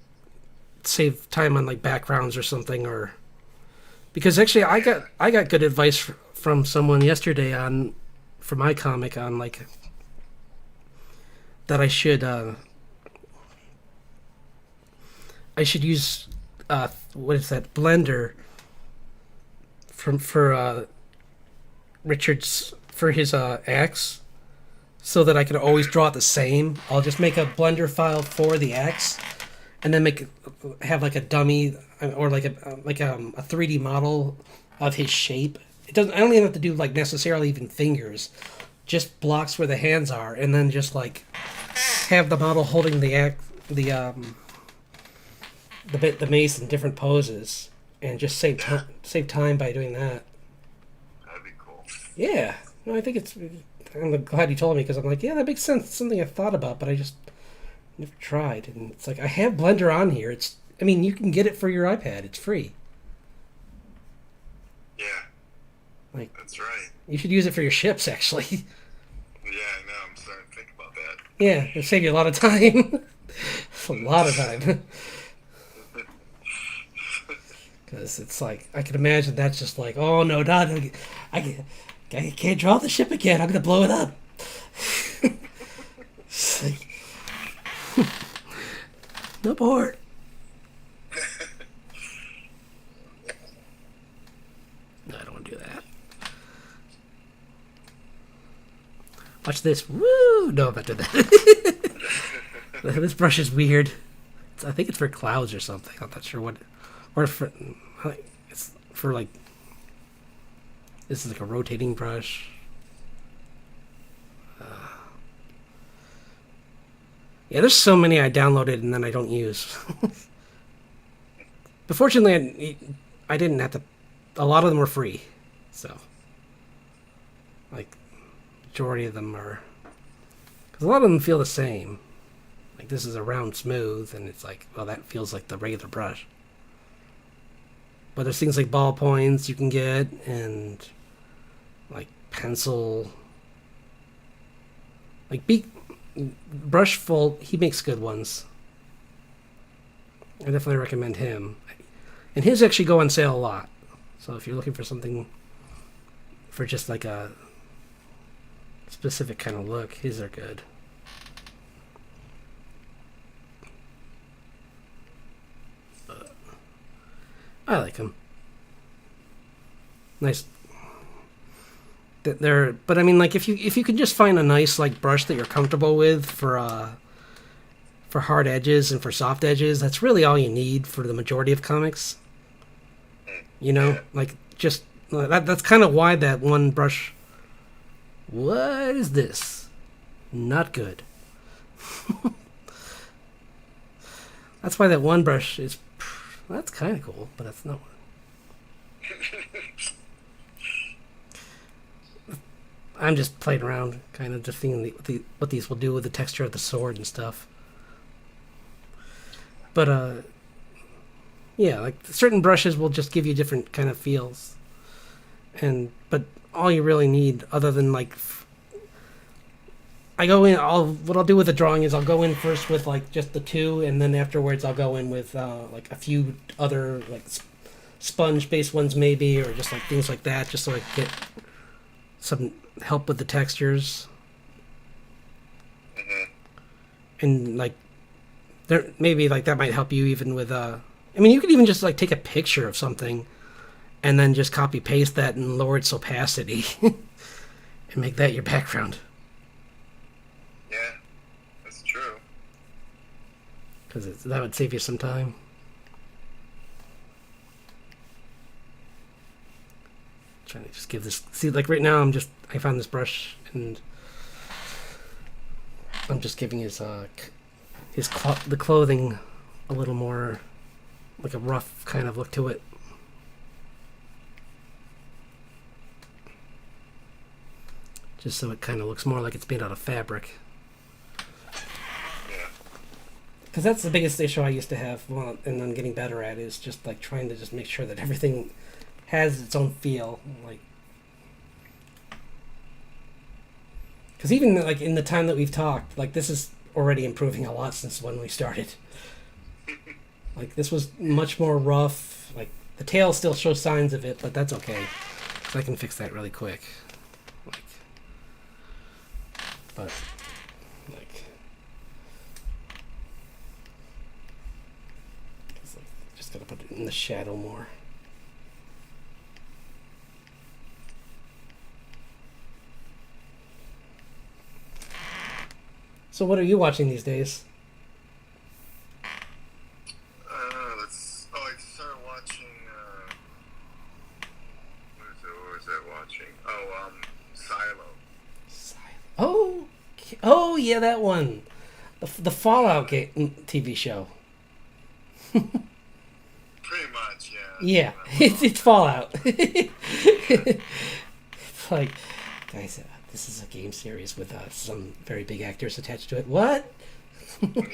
save time on like backgrounds or something, or because actually I got good advice from someone yesterday for my comic on like that I should use what is that Blender for Richard's for his axe, so that I could always draw it the same. I'll just make a Blender file for the axe, and then have like a dummy or like a 3D model of his shape it doesn't. I don't even have to do like necessarily even fingers, just blocks where the hands are, and then just like have the model holding the mace in different poses, and just save time by doing that. That'd be cool. Yeah, no, I think it's. I'm glad you told me because I'm like, yeah, that makes sense. It's something I thought about, but I just never tried. And it's like I have Blender on here. I mean, you can get it for your iPad. It's free. Yeah. Like that's right. You should use it for your ships, actually. Yeah, I know. I'm starting to think about that. Yeah, it'll save you a lot of time. A lot of time. Because it's like, I can imagine that's just like, oh no, not, I can't draw the ship again. I'm going to blow it up. It's like, no more. No, I don't want to do that. Watch this. Woo! No, I'm not doing that. This brush is weird. I think it's for clouds or something. I'm not sure what. Or for. It's for like. This is like a rotating brush. Yeah, there's so many I downloaded and then I don't use. But fortunately, I didn't have to. A lot of them were free, so. Like, majority of them are. Because a lot of them feel the same. Like, this is a round smooth, and it's like, well, that feels like the regular brush. But there's things like ballpoints you can get, and like pencil. Like Brushful, he makes good ones. I definitely recommend him. And his actually go on sale a lot. So if you're looking for something for just like a specific kind of look, his are good. I like them. Nice. But I mean, like if you could just find a nice like brush that you're comfortable with for hard edges and for soft edges, that's really all you need for the majority of comics. You know, like just that's kind of why that one brush. What is this? Not good. That's why that one brush is. That's kind of cool, but that's not. I'm just playing around, kind of just seeing what these will do with the texture of the sword and stuff. But yeah, like certain brushes will just give you different kind of feels, but all you really need, other than like, what I'll do with the drawing is I'll go in first with like just the two, and then afterwards I'll go in with like a few other like sponge-based ones maybe, or just like things like that, just so I get some help with the textures. And like there maybe like that might help you even with I mean, you could even just like take a picture of something and then just copy paste that and lower its opacity and make that your background. Yeah, that's true. Because that would save you some time. Trying to just give this. See, like right now, I found this brush and I'm just giving the clothing a little more like a rough kind of look to it. Just so it kind of looks more like it's made out of fabric. Yeah. Because that's the biggest issue I used to have, and I'm getting better at, is just like trying to just make sure that everything has its own feel. Like, because even like in the time that we've talked, like this is already improving a lot since when we started. Like this was much more rough. Like the tail still shows signs of it, but that's okay. So I can fix that really quick. Like, but like, just gotta put it in the shadow more. So what are you watching these days? I started watching. What was that yeah, that one. The Fallout TV show. Pretty much, yeah. Yeah, it's Fallout. It's like, guys, this is a game series with some very big actors attached to it. What? Yeah.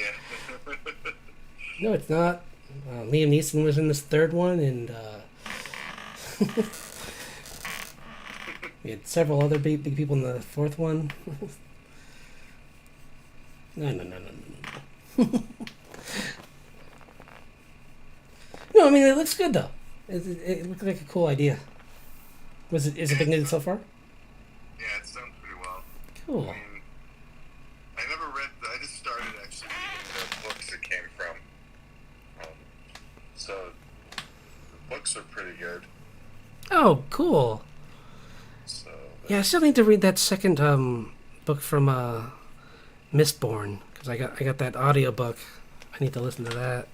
No, it's not. Liam Neeson was in this third one, and we had several other big people in the fourth one. No. No, I mean, it looks good, though. It looked like a cool idea. Is it big news so far? Yeah, it sounds pretty well. Cool. I mean, I never read. I just started actually reading the books it came from. So the books are pretty good. Oh, cool. So Yeah, I still need to read that second book from Mistborn, because I got that audiobook. I need to listen to that.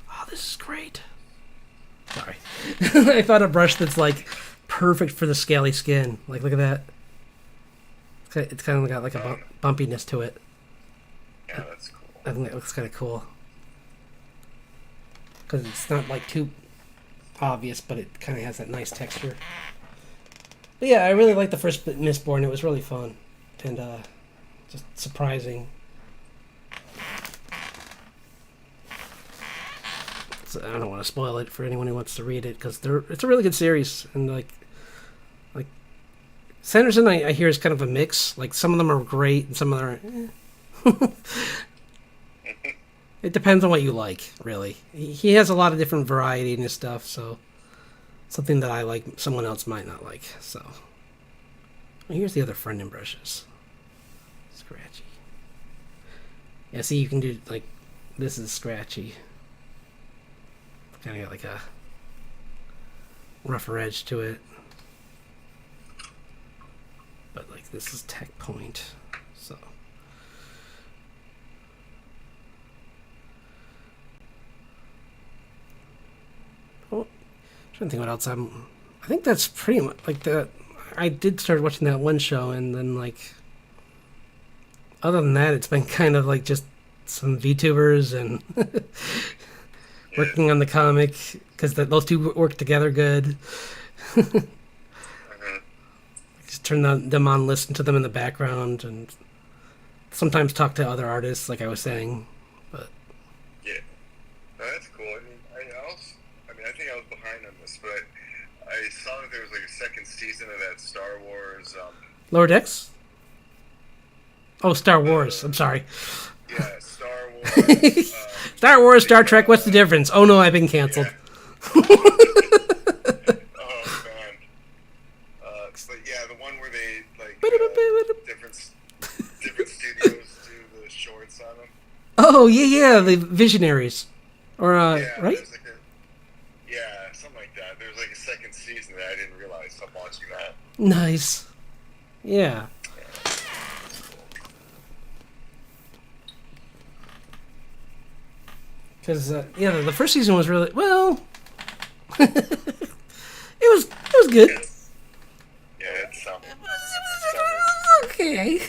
Oh, this is great. Sorry. I found a brush that's like perfect for the scaly skin. Like, look at that. It's kind of got like a bumpiness to it. yeah, that's cool. I think that looks kind of cool. Because it's not like too obvious, but it kind of has that nice texture. But yeah, I really liked the first Mistborn. It was really fun. And just surprising. So I don't want to spoil it for anyone who wants to read it, because it's a really good series. And like Sanderson, I hear is kind of a mix. Like, some of them are great and some of them are It depends on what you like, really. He has a lot of different variety in his stuff, so something that I like, someone else might not like. So well, here's the other Friendin brushes. Scratchy. Yeah, see, you can do, like, this is scratchy. Kind of got like a rougher edge to it. But, like, this is Tech Point, so. Oh, I'm trying to think what else I think that's pretty much, like, I did start watching that one show, and then, like, other than that, it's been kind of like just some VTubers and working on the comic, because those two work together good. Just turn them on, listen to them in the background, and sometimes talk to other artists, like I was saying. But yeah, no, that's cool. I think I was behind on this, but I saw that there was like a second season of that Star Wars. Lower Decks? Oh, Star Wars. I'm sorry. Yeah, Star Wars. Star Wars, Star Trek. What's the difference? Oh no, I've been canceled. Yeah. Oh man. But yeah, the one where they like different studios do the shorts on them. Oh yeah, the Visionaries, or Yeah, right? Yeah, something like that. There's like a second season that I didn't realize. So I'm watching that. Nice. Yeah. Because yeah, the first season was really well. it was good. Yeah, it's something. Okay.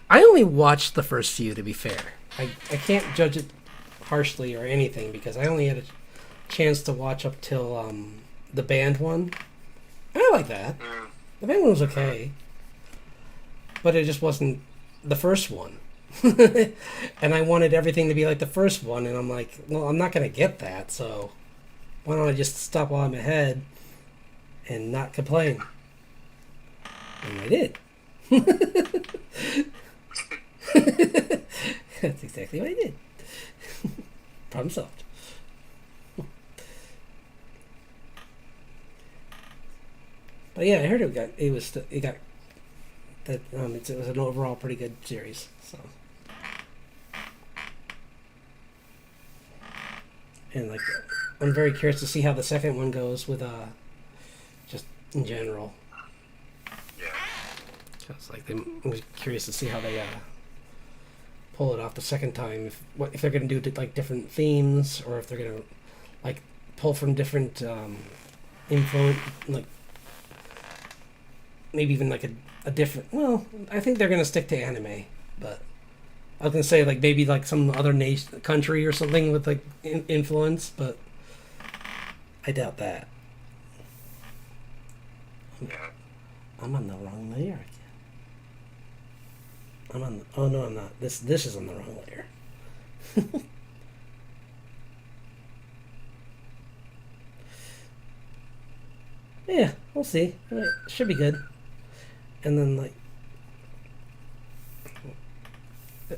I only watched the first few, to be fair. I can't judge it harshly or anything, because I only had a chance to watch up till the band one. I like that. The band one was okay, but it just wasn't the first one. And I wanted everything to be like the first one, and I'm like, well, I'm not going to get that, so why don't I just stop while I'm ahead and not complain? And I did. That's exactly what I did. Problem solved. But yeah, I heard it got that it was an overall pretty good series. So, and like, I'm very curious to see how the second one goes with just in general. Yeah. Cause like I'm curious to see how they pull it off the second time. If they're gonna do like different themes, or if they're gonna like pull from different influence, like maybe even like a different. Well, I think they're gonna stick to anime, but I was gonna say like maybe like some other nation, country or something with like influence, but I doubt that. Yeah. I'm on the wrong layer again. I'm on. Oh no, I'm not. This is on the wrong layer. Yeah, we'll see. Should be good. And then like, yeah,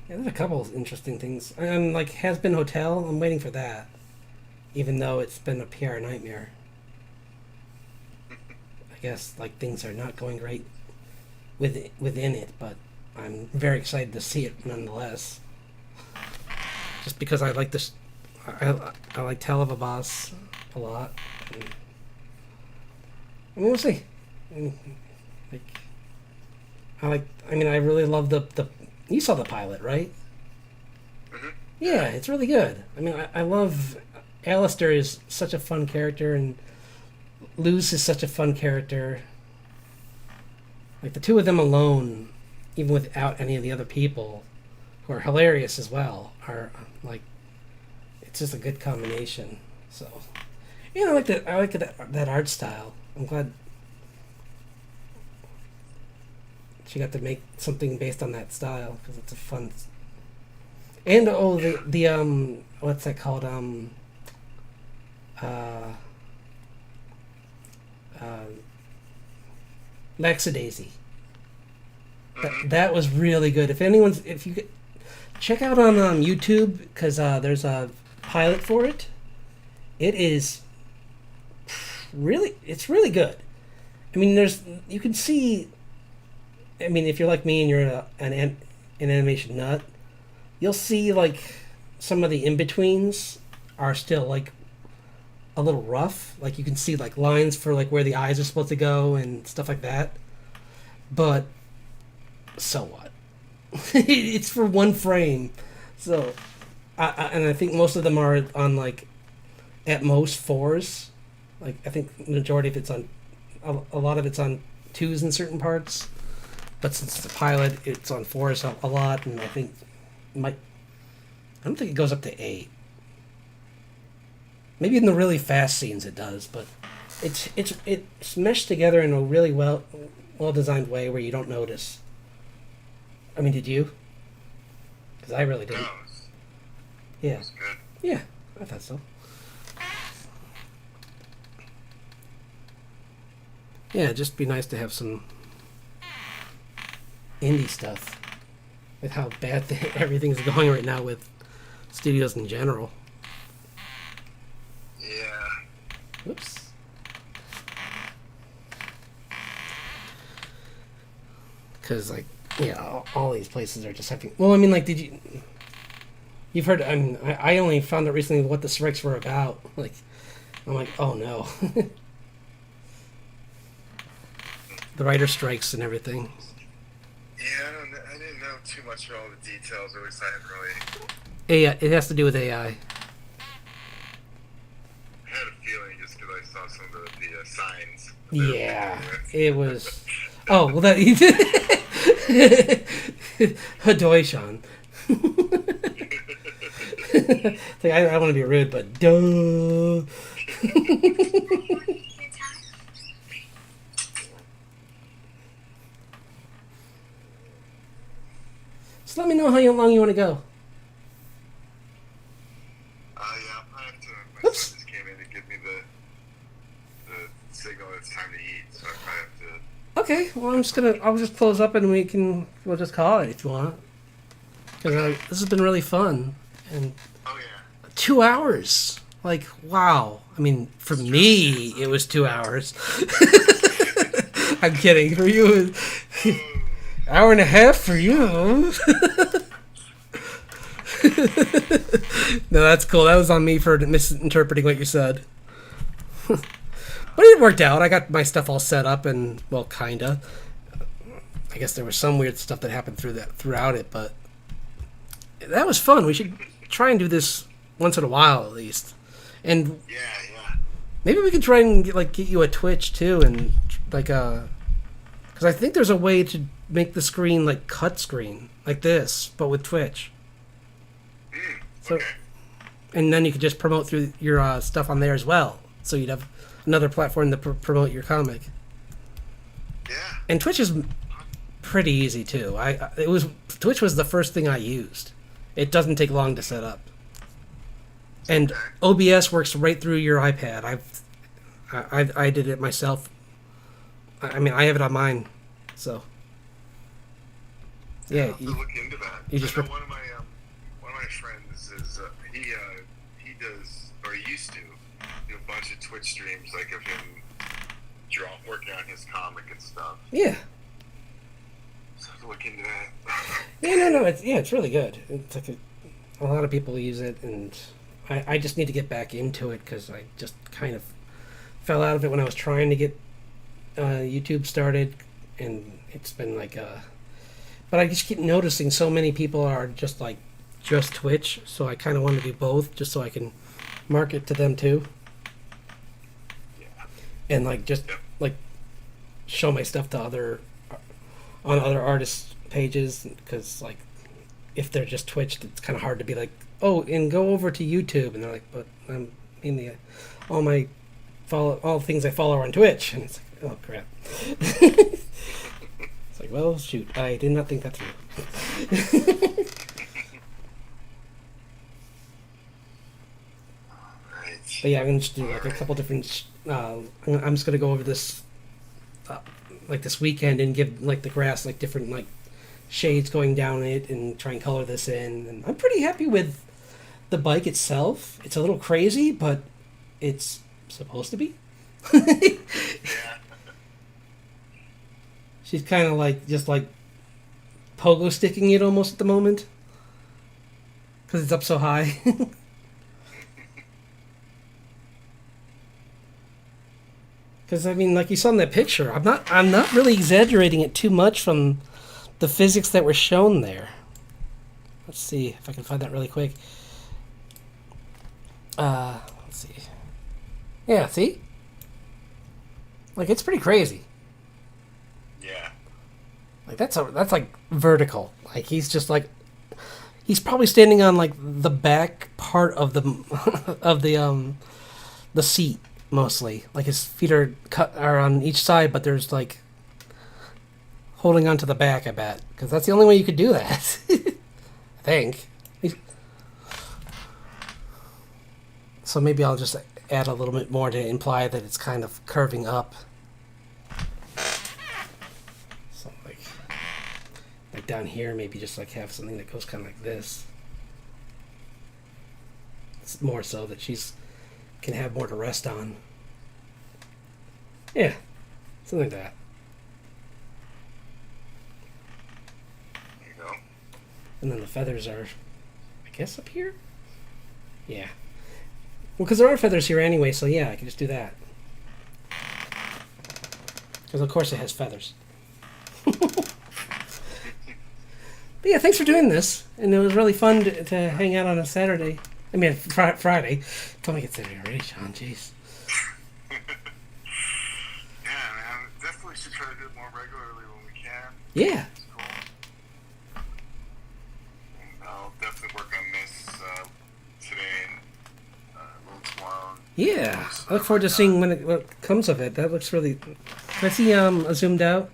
there's a couple of interesting things. I'm like Has Been Hotel. I'm waiting for that, even though it's been a PR nightmare. I guess like things are not going great within it, but I'm very excited to see it nonetheless. Just because I like this, I like Tell of a Boss a lot. I mean, we'll see. Like, I mean, I really love the. You saw the pilot, right? Mm-hmm. Yeah, it's really good. I mean, I love. Alistair is such a fun character, and Luz is such a fun character. Like the two of them alone, even without any of the other people, who are hilarious as well, are like, it's just a good combination. So, yeah, I like that. I like that art style. I'm glad she got to make something based on that style because it's a fun. And oh, the what's that called? Laxadaisy. That was really good. If you could check out on YouTube because there's a pilot for it. It's really good. I mean, you can see. I mean, if you're like me and you're an animation nut, you'll see like some of the in betweens are still like a little rough. Like you can see like lines for like where the eyes are supposed to go and stuff like that. But so what? It's for one frame, so I think most of them are on like at most fours. Like I think the majority of it's on a lot of it's on twos in certain parts, but since it's a pilot, it's on fours a lot, and I think I don't think it goes up to 8. Maybe in the really fast scenes it does, but it's meshed together in a really well designed way where you don't notice. I mean, did you? Because I really didn't. No, Yeah. it was good. Yeah, I thought so. Yeah, it'd just be nice to have some indie stuff with how bad everything's going right now with studios in general. Yeah. Whoops. Because, like, yeah, all these places are just having... Well, I mean, like, you've heard... I mean, I only found out recently what the strikes were about. Like, I'm like, oh, no. The writer strikes and everything. Yeah, I didn't know too much about all the details. At least I hadn't really... AI, it has to do with AI. I had a feeling just because I saw some of the signs. Yeah, it was... Oh, well, that... Hadoishan. It's like, I want to be rude, but duh. So let me know how long you want to go. Yeah, I'll probably have to... My Oops. son just came in to give me the signal it's time to eat, so I probably have to... Okay, well, I'll just close up and we'll just call it if you want. Because this has been really fun. And Oh, yeah. 2 hours. Like, wow. I mean, for me, it was 2 hours. I'm kidding. For you, hour and a half for you. No, that's cool. That was on me for misinterpreting what you said. But it worked out. I got my stuff all set up and, well, kinda. I guess there was some weird stuff that happened throughout it, but that was fun. We should try and do this once in a while at least. And Yeah, yeah. maybe we could try and get you a Twitch too, and like because I think there's a way to make the screen like cut screen like this, but with Twitch. So, Okay. and then you could just promote through your stuff on there as well. So you'd have another platform to promote your comic. Yeah. And Twitch is pretty easy too. Twitch was the first thing I used. It doesn't take long to set up, and OBS works right through your iPad. I did it myself. I mean, I have it on mine, so yeah. I'll have to look into that. You just I know one of my friends is he does, or he used to do a bunch of Twitch streams like of him working on his comic and stuff. Yeah. So I have to look into that. Yeah, no, it's really good. It's like a lot of people use it, and I just need to get back into it because I just kind of fell out of it when I was trying to get YouTube started, and it's been like but I just keep noticing so many people are just Twitch, so I kind of want to do both just so I can market to them too. Yeah. And show my stuff to other artists' pages, because if they're just Twitch, it's kind of hard to be like, oh, and go over to YouTube, and they're like, but I'm in all the things I follow are on Twitch, and it's like, oh crap. It's like, well, shoot, I did not think that through. But yeah, I'm gonna just do a couple different. I'm just gonna go over this, this weekend, and give the grass different shades going down it, and try and color this in. And I'm pretty happy with the bike itself. It's a little crazy, but it's supposed to be. Yeah. She's kind of just pogo sticking it almost at the moment, because it's up so high. Because I mean, like you saw in that picture, I'm not really exaggerating it too much from the physics that were shown there. Let's see if I can find that really quick. Let's see. Yeah, see? It's pretty crazy. Yeah. That's vertical. He's just he's probably standing on the back part of the the seat mostly. His feet are on each side, but there's holding onto the back, I bet, because that's the only way you could do that. I think. So maybe I'll just add a little bit more to imply that it's kind of curving up. So down here, maybe just have something that goes kind of like this. It's more so that she's can have more to rest on. Yeah, something like that. There you go. And then the feathers are, I guess, up here? Yeah. Well, because there are feathers here anyway, so yeah, I can just do that. Because of course it has feathers. But yeah, thanks for doing this. And it was really fun to hang out on a Saturday. I mean, Friday. Don't make it Saturday already, Sean. Jeez. Yeah, man. Definitely should try to do it more regularly when we can. Yeah. It's cool. And I'll definitely work on this today and a little tomorrow. Yeah. I look forward to seeing what comes of it. That looks really... Can I see a zoomed out?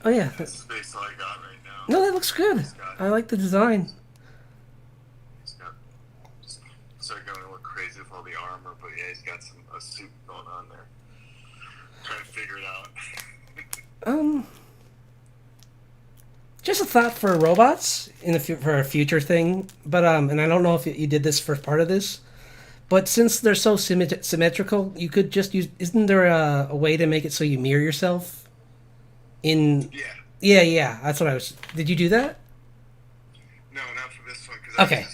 Oh, yeah. This is based all I got right now. No, that looks good. I like the design. Started going a little crazy with all the armor, but yeah, he's got a suit going on there. Trying to figure it out. Just a thought for robots for a future thing, but and I don't know if you did this for part of this, but since they're so symmetrical, you could just use. Isn't there a way to make it so you mirror yourself? Yeah. That's what I was. Did you do that? No, not for this one. Cause Okay.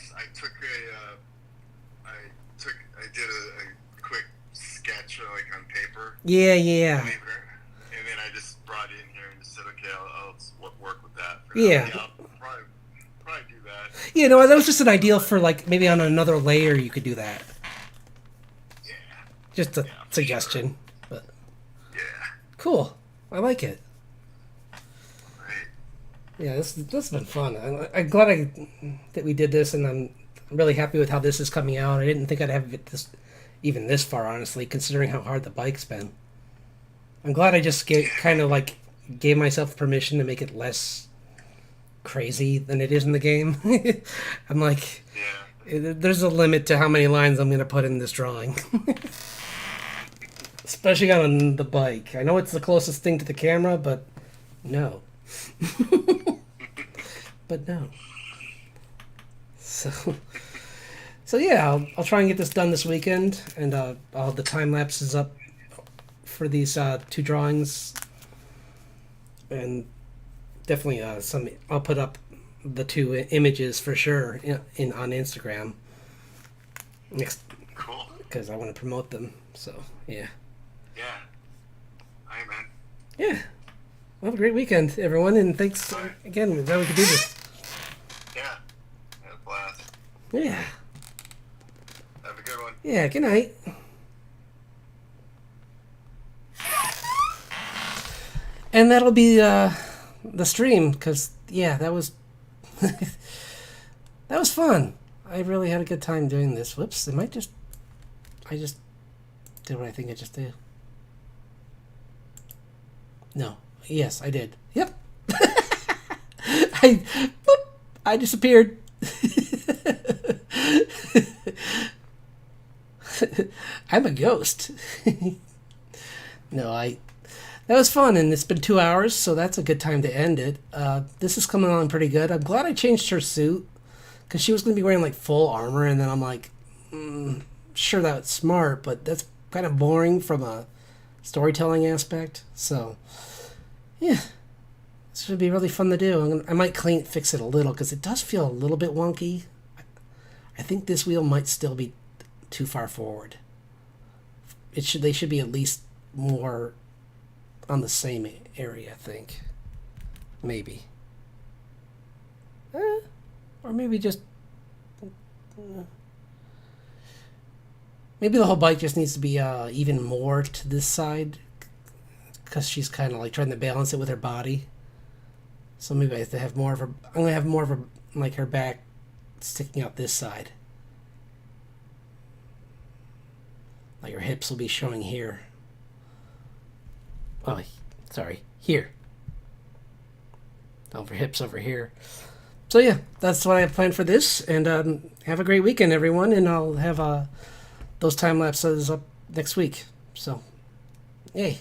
I did a quick sketch on paper. Yeah. And then I just brought it in here and just said, okay, I'll work with that. Yeah. I'll probably do that. You know, that was just an ideal for like maybe on another layer you could do that. Yeah. Just a Yeah, for suggestion, but Yeah. cool. I like it. Right. Yeah, this has been fun. I'm glad that we did this, and I'm really happy with how this is coming out. I didn't think I'd have it even this far, honestly, considering how hard the bike's been. I'm glad I just kind of like gave myself permission to make it less crazy than it is in the game. I'm like, Yeah. there's a limit to how many lines I'm going to put in this drawing. Especially on the bike. I know it's the closest thing to the camera, but no. But no. So yeah, I'll try and get this done this weekend, and I'll have the time lapses up for these two drawings, and definitely some. I'll put up the two images for sure on Instagram next Cool. because I want to promote them. So yeah. Yeah. All right, man. Yeah. Well, have a great weekend, everyone, and thanks again. I'm glad we could do this. Yeah. Had a blast. Yeah. Have a good one. Yeah. Good night. And that'll be the stream, because yeah, that was that was fun. I really had a good time doing this. Whoops! I just did what I think I just did. No. Yes, I did. Yep. I disappeared. I'm a ghost. No, that was fun, and it's been 2 hours, so that's a good time to end it. This is coming on pretty good. I'm glad I changed her suit, because she was going to be wearing like full armor, and then I'm like, sure, that's smart, but that's kind of boring from a storytelling aspect. So, yeah, this should be really fun to do. I might fix it a little, because it does feel a little bit wonky. I think this wheel might still be too far forward. They should be at least more on the same area, I think. Maybe. Or maybe just... maybe the whole bike just needs to be even more to this side, because she's kind of like trying to balance it with her body. So maybe I have to have more of her... I'm going to have more of her, like her back sticking out this side. Like her hips will be showing here. Oh, sorry, here. Over hips over here. So yeah, that's what I have planned for this. And have a great weekend, everyone. And I'll have those time lapses up next week. So, yay.